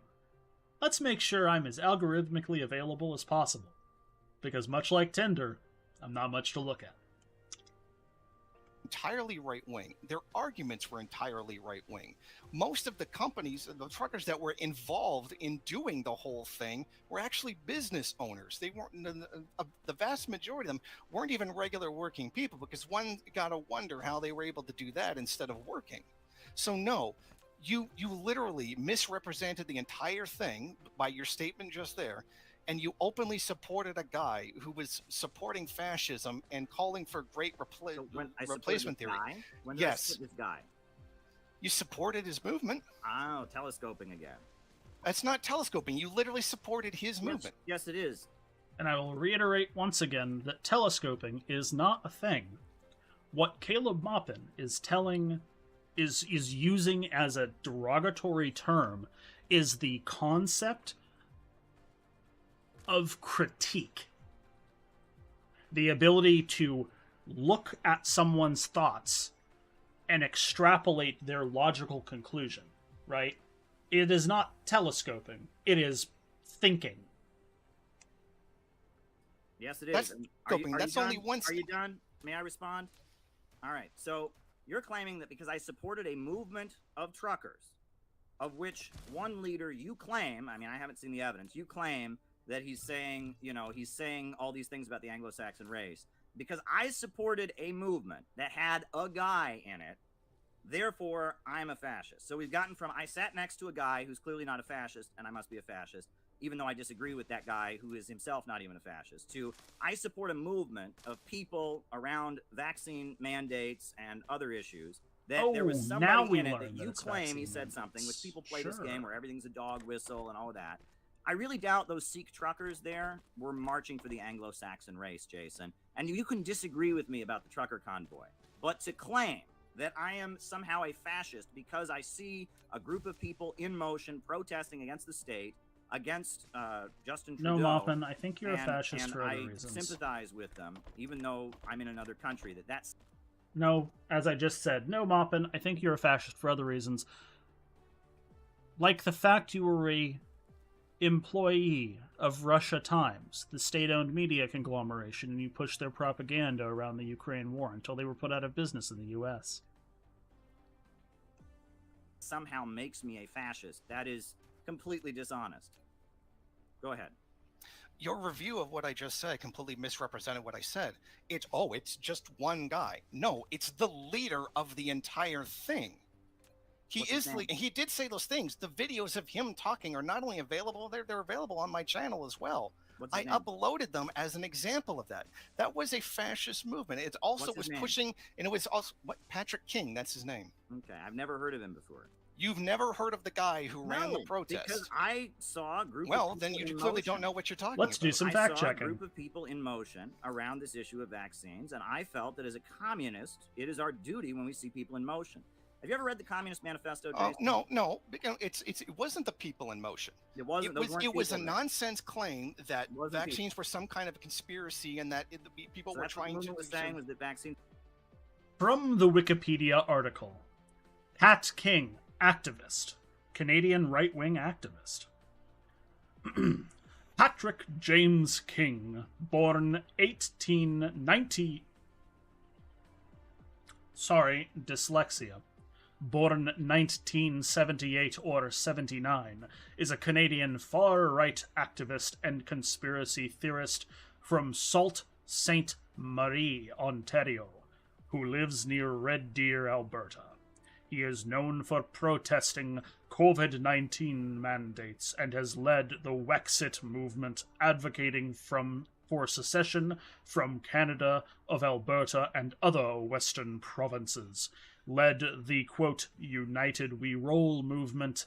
Let's make sure I'm as algorithmically available as possible, because much like Tinder, I'm not much to look at. entirely right-wing. Their arguments were entirely right-wing. Most of the companies, the truckers that were involved in doing the whole thing were actually business owners. They weren't, the vast majority of them weren't even regular working people, because one got to wonder how they were able to do that instead of working. So no, you literally misrepresented the entire thing by your statement just there. And you openly supported a guy who was supporting fascism and calling for great replacement theory. When did I Yes. support this guy? You supported his movement. Oh, telescoping again. That's not telescoping. You literally supported his movement. Yes, it is. And I will reiterate once again that telescoping is not a thing. What Caleb Maupin is using as a derogatory term is the concept of critique. The ability to look at someone's thoughts and extrapolate their logical conclusion, right? It is not telescoping. It is thinking. Yes, it is. That's And scoping. That's done? only one Are you done? May I respond? All right. So you're claiming that because I supported a movement of truckers, of which one leader you claim, I mean, I haven't seen the evidence, you claim that he's saying, he's saying all these things about the Anglo-Saxon race. Because I supported a movement that had a guy in it, therefore I'm a fascist. So we've gotten from I sat next to a guy who's clearly not a fascist, and I must be a fascist, even though I disagree with that guy who is himself not even a fascist, to I support a movement of people around vaccine mandates and other issues. That there was somebody in it that you claim he said something, which people play this game where everything's a dog whistle and all of that. I really doubt those Sikh truckers there were marching for the Anglo-Saxon race, Jason. And you can disagree with me about the trucker convoy. But to claim that I am somehow a fascist because I see a group of people in motion protesting against the state, against Justin Trudeau. No, Maupin, I think you're a fascist and for other I reasons. sympathize with them, even though I'm in another country. That's No, as I just said, no, Maupin, I think you're a fascist for other reasons. Like the fact you were a employee of Russia Times, the state-owned media conglomeration, and you pushed their propaganda around the Ukraine war until they were put out of business in the U.S. somehow makes me a fascist. That is completely dishonest. Go ahead. Your review of what I just said completely misrepresented what I said. It's just one guy. No, it's the leader of the entire thing. He did say those things. The videos of him talking are not only available, they're available on my channel as well. I uploaded them as an example of that. That was a fascist movement. It also was pushing, and it was also Patrick King. That's his name. Okay, I've never heard of him before. You've never heard of the guy who ran the protest? Because I saw a group. Well, then you clearly don't know what you're talking about. Let's do some fact checking. I saw a group of people in motion around this issue of vaccines, and I felt that as a communist, it is our duty when we see people in motion. Have you ever read the Communist Manifesto, Jason? No. It wasn't the people in motion. It wasn't. It was a nonsense claim that vaccines were some kind of a conspiracy and that people were trying to. Was saying was that vaccines. From the Wikipedia article, Pat King, activist, Canadian right-wing activist. Patrick James King, born 1890. Sorry, dyslexia. Born 1978 or 79, is a Canadian far-right activist and conspiracy theorist from Sault Ste. Marie, Ontario, who lives near Red Deer, Alberta. He is known for protesting COVID-19 mandates and has led the Wexit movement advocating for secession from Canada, of Alberta, and other Western provinces, led the, quote, United We Roll movement,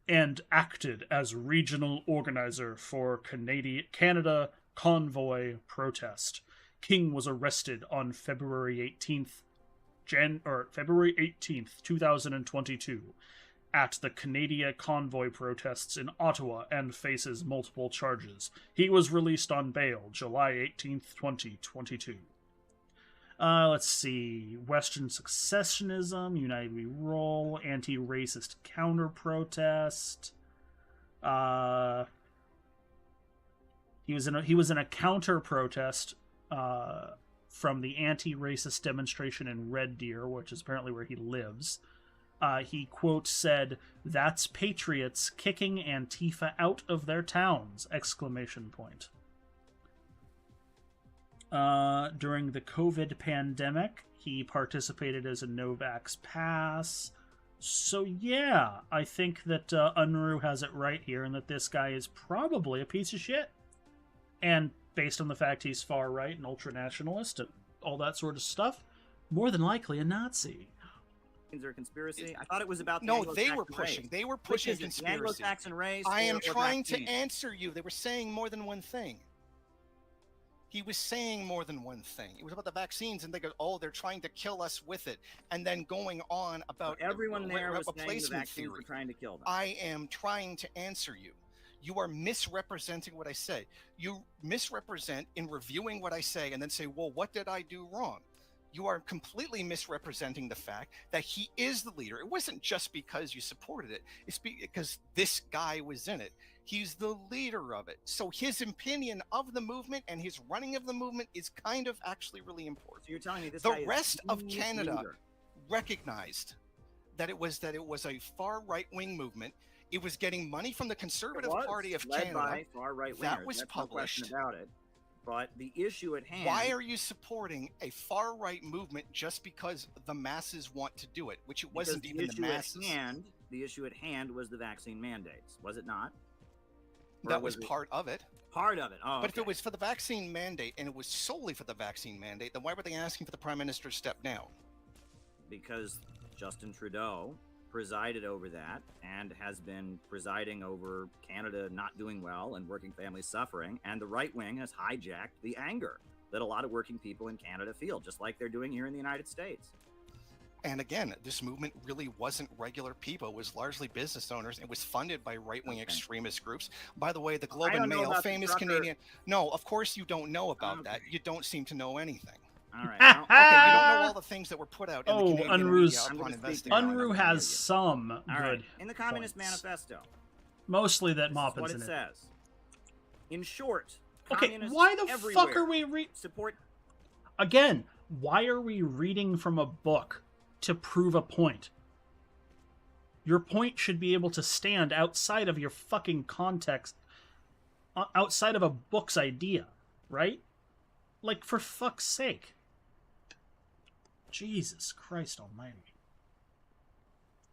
and acted as regional organizer for Canada Convoy protest. King was arrested on February 18th, 2022, at the Canada Convoy protests in Ottawa and faces multiple charges. He was released on bail July 18th, 2022. Let's see. Western secessionism, United We Roll, anti-racist counter-protest. He was in a counter-protest from the anti-racist demonstration in Red Deer, which is apparently where he lives. He, quote, said, "That's patriots kicking Antifa out of their towns!" Exclamation point. During the COVID pandemic, he participated as a no-vax pass. So yeah, I think that Unruhe has it right here, and that this guy is probably a piece of shit. And based on the fact he's far-right and ultra-nationalist and all that sort of stuff, more than likely a Nazi. Or conspiracy? I thought it was about the they were pushing conspiracy. The Anglo-Saxon race. I am trying to answer you. They were saying more than one thing. He was saying more than one thing. It was about the vaccines, and they go, "Oh, they're trying to kill us with it," and then going on about everyone there was saying replacement the vaccines theory. were trying to kill them. I am trying to answer you. You are misrepresenting what I say. You misrepresent in reviewing what I say, and then say, "Well, what did I do wrong?" You are completely misrepresenting the fact that he is the leader. It wasn't just because you supported it. It's because this guy was in it. He's the leader of it. So his opinion of the movement and his running of the movement is kind of actually really important. So you're telling me this the rest of Canada recognized that it was a far right-wing movement. It was getting money from the Conservative Party of Canada. By far right-wingers. That was That's published. No question about it. But the issue at hand... Why are you supporting a far-right movement just because the masses want to do it, which it wasn't even the masses? The issue at hand was the vaccine mandates, was it not? That was part of it. Part of it. Oh, but if it was for the vaccine mandate, and it was solely for the vaccine mandate, then why were they asking for the Prime Minister to step down? Because Justin Trudeau presided over that and has been presiding over Canada not doing well and working families suffering, and the right wing has hijacked the anger that a lot of working people in Canada feel, just like they're doing here in the United States. And again, this movement really wasn't regular people. It was largely business owners. It was funded by right-wing extremist groups. By the way, the Globe and Mail, famous Canadian... No, of course you don't know about that. You don't seem to know anything. All right. Okay, you don't know all the things that were put out in the Canadian media upon investigating. Unruhe has some all good right. In the Communist points. Manifesto. Mostly that This is Maupin's what in it it. says. In short, Okay, communists why the everywhere fuck are we support... Again, why are we reading from a book to prove a point? Your point should be able to stand outside of your fucking context, outside of a book's idea, right? Like, for fuck's sake. Jesus Christ almighty.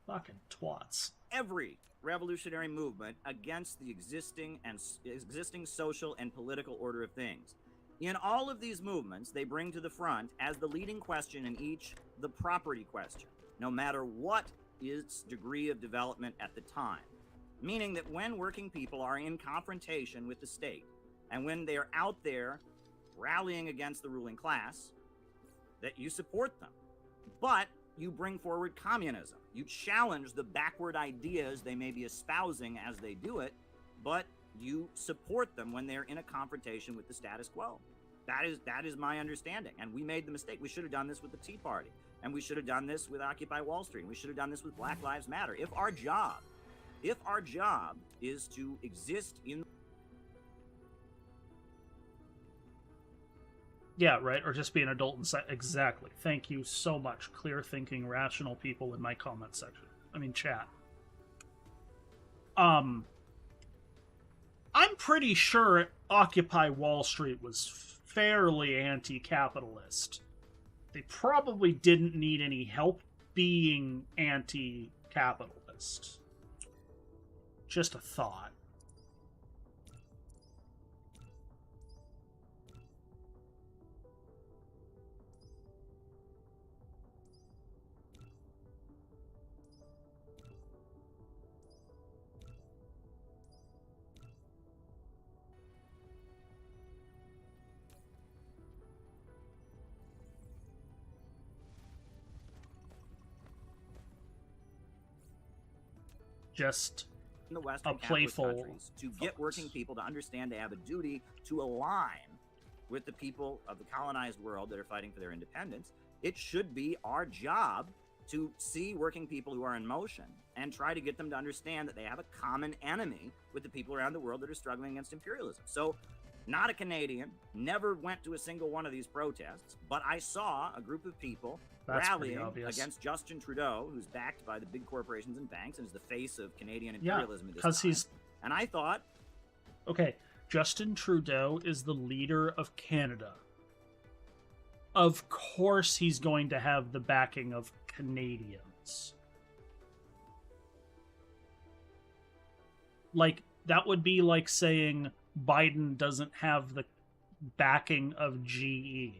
Fucking twats. Every revolutionary movement against the existing social and political order of things. In all of these movements, they bring to the front as the leading question in each the property question, no matter what its degree of development at the time. Meaning that when working people are in confrontation with the state, and when they're out there rallying against the ruling class, that you support them. But you bring forward communism. You challenge the backward ideas they may be espousing as they do it, but you support them when they're in a confrontation with the status quo. That is my understanding. And we made the mistake. We should have done this with the Tea Party. And we should have done this with Occupy Wall Street. And we should have done this with Black Lives Matter. If our job is to exist in... Yeah, right, or just be an adult inside. Exactly. Thank you so much, clear-thinking, rational people in my comment section. I mean, chat. I'm pretty sure Occupy Wall Street was fairly anti-capitalist. They probably didn't need any help being anti-capitalist. Just a thought. Just in the Western a playful countries to get working people to understand they have a duty to align with the people of the colonized world that are fighting for their independence. It should be our job to see working people who are in motion and try to get them to understand that they have a common enemy with the people around the world that are struggling against imperialism. So, not a Canadian, never went to a single one of these protests, but I saw a group of people rallying against Justin Trudeau, who's backed by the big corporations and banks and is the face of Canadian imperialism at this time. And I thought... Okay, Justin Trudeau is the leader of Canada. Of course he's going to have the backing of Canadians. Like, that would be like saying Biden doesn't have the backing of GE.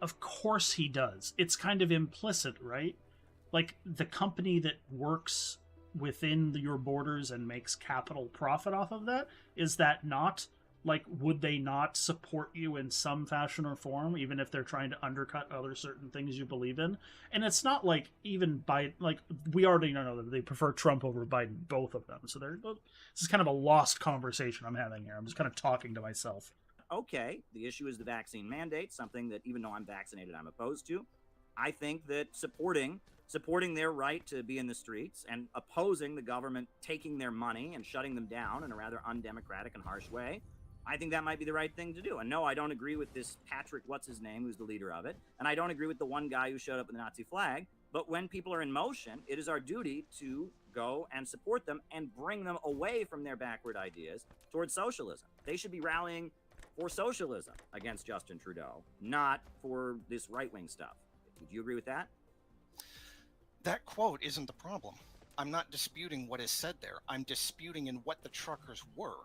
Of course he does. It's kind of implicit, right? Like, the company that works within your borders and makes capital profit off of that, is that not, like, would they not support you in some fashion or form, even if they're trying to undercut other certain things you believe in? And it's not like even Biden, like, we already know that they prefer Trump over Biden, both of them. So this is kind of a lost conversation I'm having here. I'm just kind of talking to myself. Okay, the issue is the vaccine mandate, something that even though I'm vaccinated, I'm opposed to. I think that supporting their right to be in the streets and opposing the government taking their money and shutting them down in a rather undemocratic and harsh way, I think that might be the right thing to do. And no, I don't agree with this Patrick, what's his name, who's the leader of it. And I don't agree with the one guy who showed up with the Nazi flag. But when people are in motion, it is our duty to go and support them and bring them away from their backward ideas towards socialism. They should be rallying for socialism against Justin Trudeau, not for this right-wing stuff. Would you agree with that? That quote isn't the problem. I'm not disputing what is said there. I'm disputing in what the truckers were.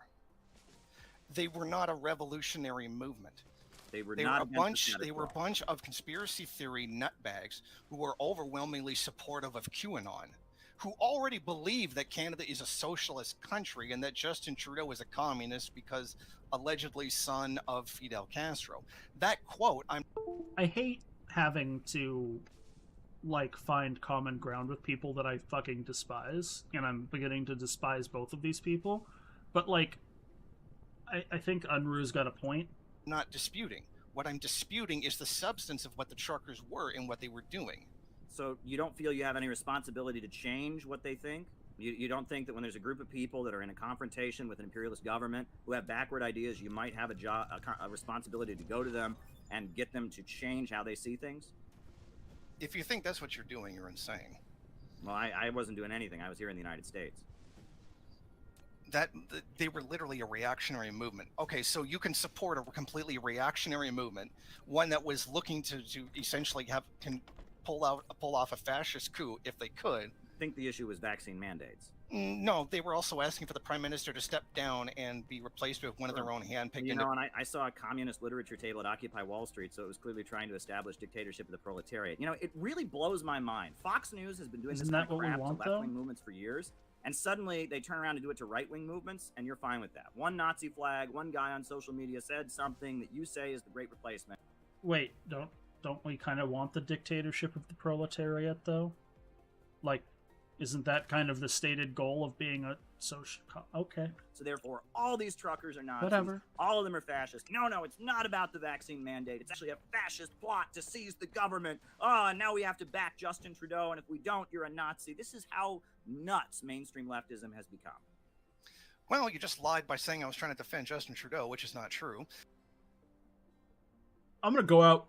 They were not a revolutionary movement. They were a bunch of conspiracy theory nutbags who were overwhelmingly supportive of QAnon, who already believe that Canada is a socialist country and that Justin Trudeau is a communist because allegedly son of Fidel Castro. That quote, I hate having to like find common ground with people that I fucking despise, and I'm beginning to despise both of these people. But like, I think Unruhe's got a point. Not disputing. What I'm disputing is the substance of what the truckers were and what they were doing. So you don't feel you have any responsibility to change what they think? You don't think that when there's a group of people that are in a confrontation with an imperialist government who have backward ideas, you might have a responsibility to go to them and get them to change how they see things? If you think that's what you're doing, you're insane. Well, I wasn't doing anything. I was here in the United States. They were literally a reactionary movement. Okay, so you can support a completely reactionary movement, one that was looking to essentially pull off a fascist coup if they could. I think the issue was vaccine mandates. No, they were also asking for the prime minister to step down and be replaced with one of their own handpicked. You know, and I saw a communist literature table at Occupy Wall Street, so it was clearly trying to establish dictatorship of the proletariat. You know, it really blows my mind. Fox News has been doing this kind of crap to left-wing movements for years, and suddenly they turn around and do it to right-wing movements, and you're fine with that. One Nazi flag, one guy on social media said something that you say is the great replacement. Wait, don't we kind of want the dictatorship of the proletariat, though? Like, isn't that kind of the stated goal of being a social... Okay. So therefore, all these truckers are Nazis. Whatever. All of them are fascist. No, it's not about the vaccine mandate. It's actually a fascist plot to seize the government. Oh, and now we have to back Justin Trudeau, and if we don't, you're a Nazi. This is how nuts mainstream leftism has become. Well, you just lied by saying I was trying to defend Justin Trudeau, which is not true. I'm going to go out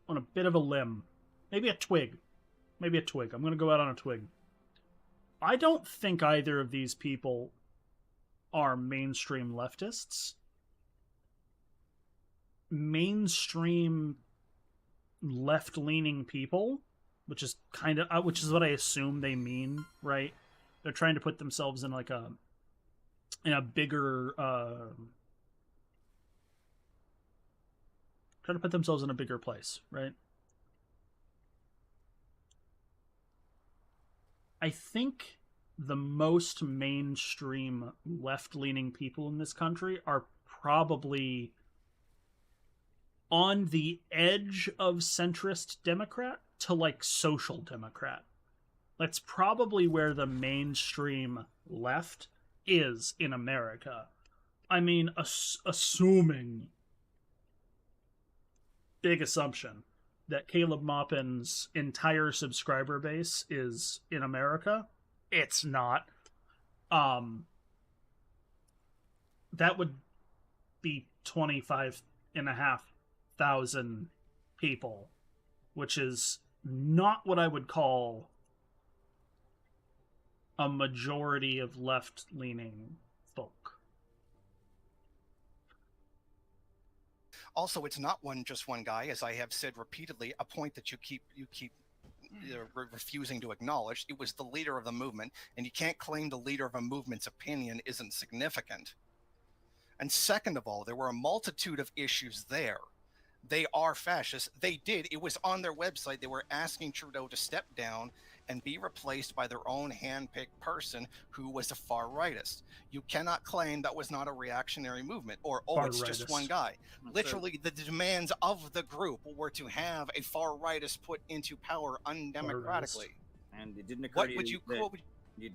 on a bit of a limb. Maybe a twig. I'm going to go out on a twig. I don't think either of these people are mainstream leftists. Mainstream left-leaning people, which is what I assume they mean, right? They're trying to put themselves in like a bigger trying to put themselves in a bigger place, right? I think the most mainstream left-leaning people in this country are probably on the edge of centrist Democrat to like social Democrat. That's probably where the mainstream left is in America. I mean, assuming, big assumption, that Caleb Maupin's entire subscriber base is in America. It's not. That would be 25,500 people, which is not what I would call a majority of left-leaning folk. Also, it's not just one guy, as I have said repeatedly, a point that you keep refusing to acknowledge. It was the leader of the movement, and you can't claim the leader of a movement's opinion isn't significant. And second of all, there were a multitude of issues there. They are fascist. It was on their website. They were asking Trudeau to step down and be replaced by their own hand-picked person who was a far-rightist. You cannot claim that was not a reactionary movement, or, it's just one guy. Literally, the demands of the group were to have a far-rightist put into power undemocratically. And it didn't occur to you that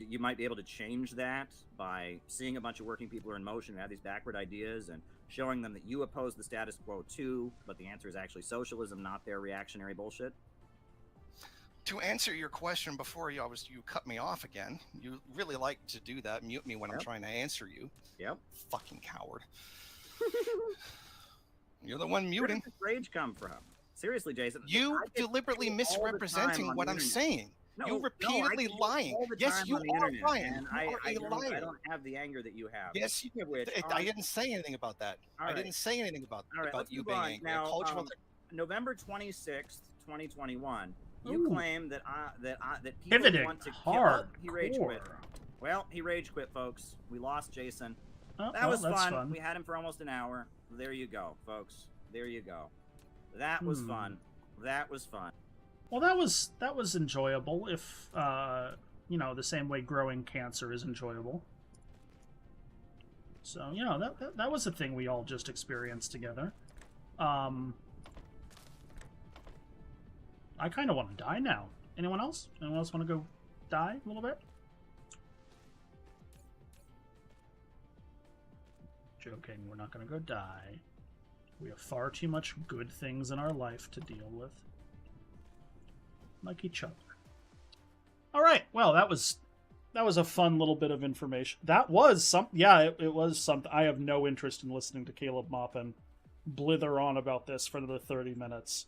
you might be able to change that by seeing a bunch of working people are in motion who have these backward ideas and showing them that you oppose the status quo too, but the answer is actually socialism, not their reactionary bullshit? To answer your question before you cut me off again, you really like to do that, mute me when I'm trying to answer you. Yep. Fucking coward. You're the one muting. Where did this rage come from? Seriously, Jason. You deliberately misrepresenting what I'm saying. You're repeatedly lying. Yes, you are lying. I don't have the anger that you have. Yes, you do. I didn't say anything about that. I didn't say anything about you being angry. Now, November 26th, 2021. You claim that people want to kill. He rage quit. Well, he rage quit, folks. We lost Jason. That was fun. We had him for almost an hour. There you go, folks. There you go. That was fun. That was fun. Well, that was enjoyable. If the same way growing cancer is enjoyable. So that was a thing we all just experienced together. I kind of want to die now. Anyone else? Anyone else want to go die a little bit? Joking, we're not going to go die. We have far too much good things in our life to deal with. Like each other. Alright, well, that was a fun little bit of information. That was it was something. I have no interest in listening to Caleb Maupin blither on about this for another 30 minutes.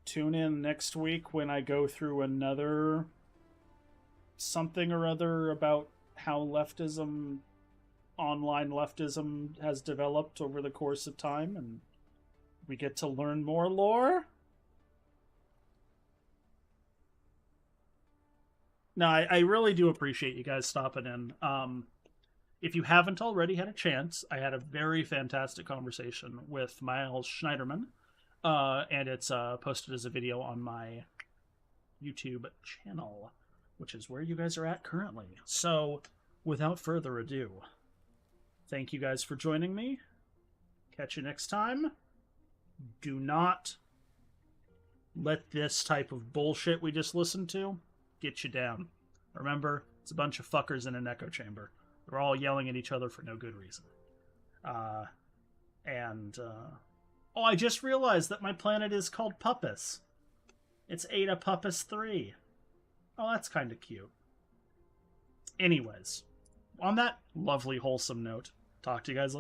Tune in next week when I go through another something or other about how online leftism has developed over the course of time, and we get to learn more lore. No, I really do appreciate you guys stopping in. If you haven't already had a chance, I had a very fantastic conversation with Miles Schneiderman, and it's posted as a video on my YouTube channel, which is where you guys are at currently. So, without further ado, thank you guys for joining me. Catch you next time. Do not let this type of bullshit we just listened to get you down. Remember, it's a bunch of fuckers in an echo chamber. They're all yelling at each other for no good reason. Oh, I just realized that my planet is called Puppis. It's Ada Puppis 3. Oh, that's kind of cute. Anyways, on that lovely, wholesome note, talk to you guys later.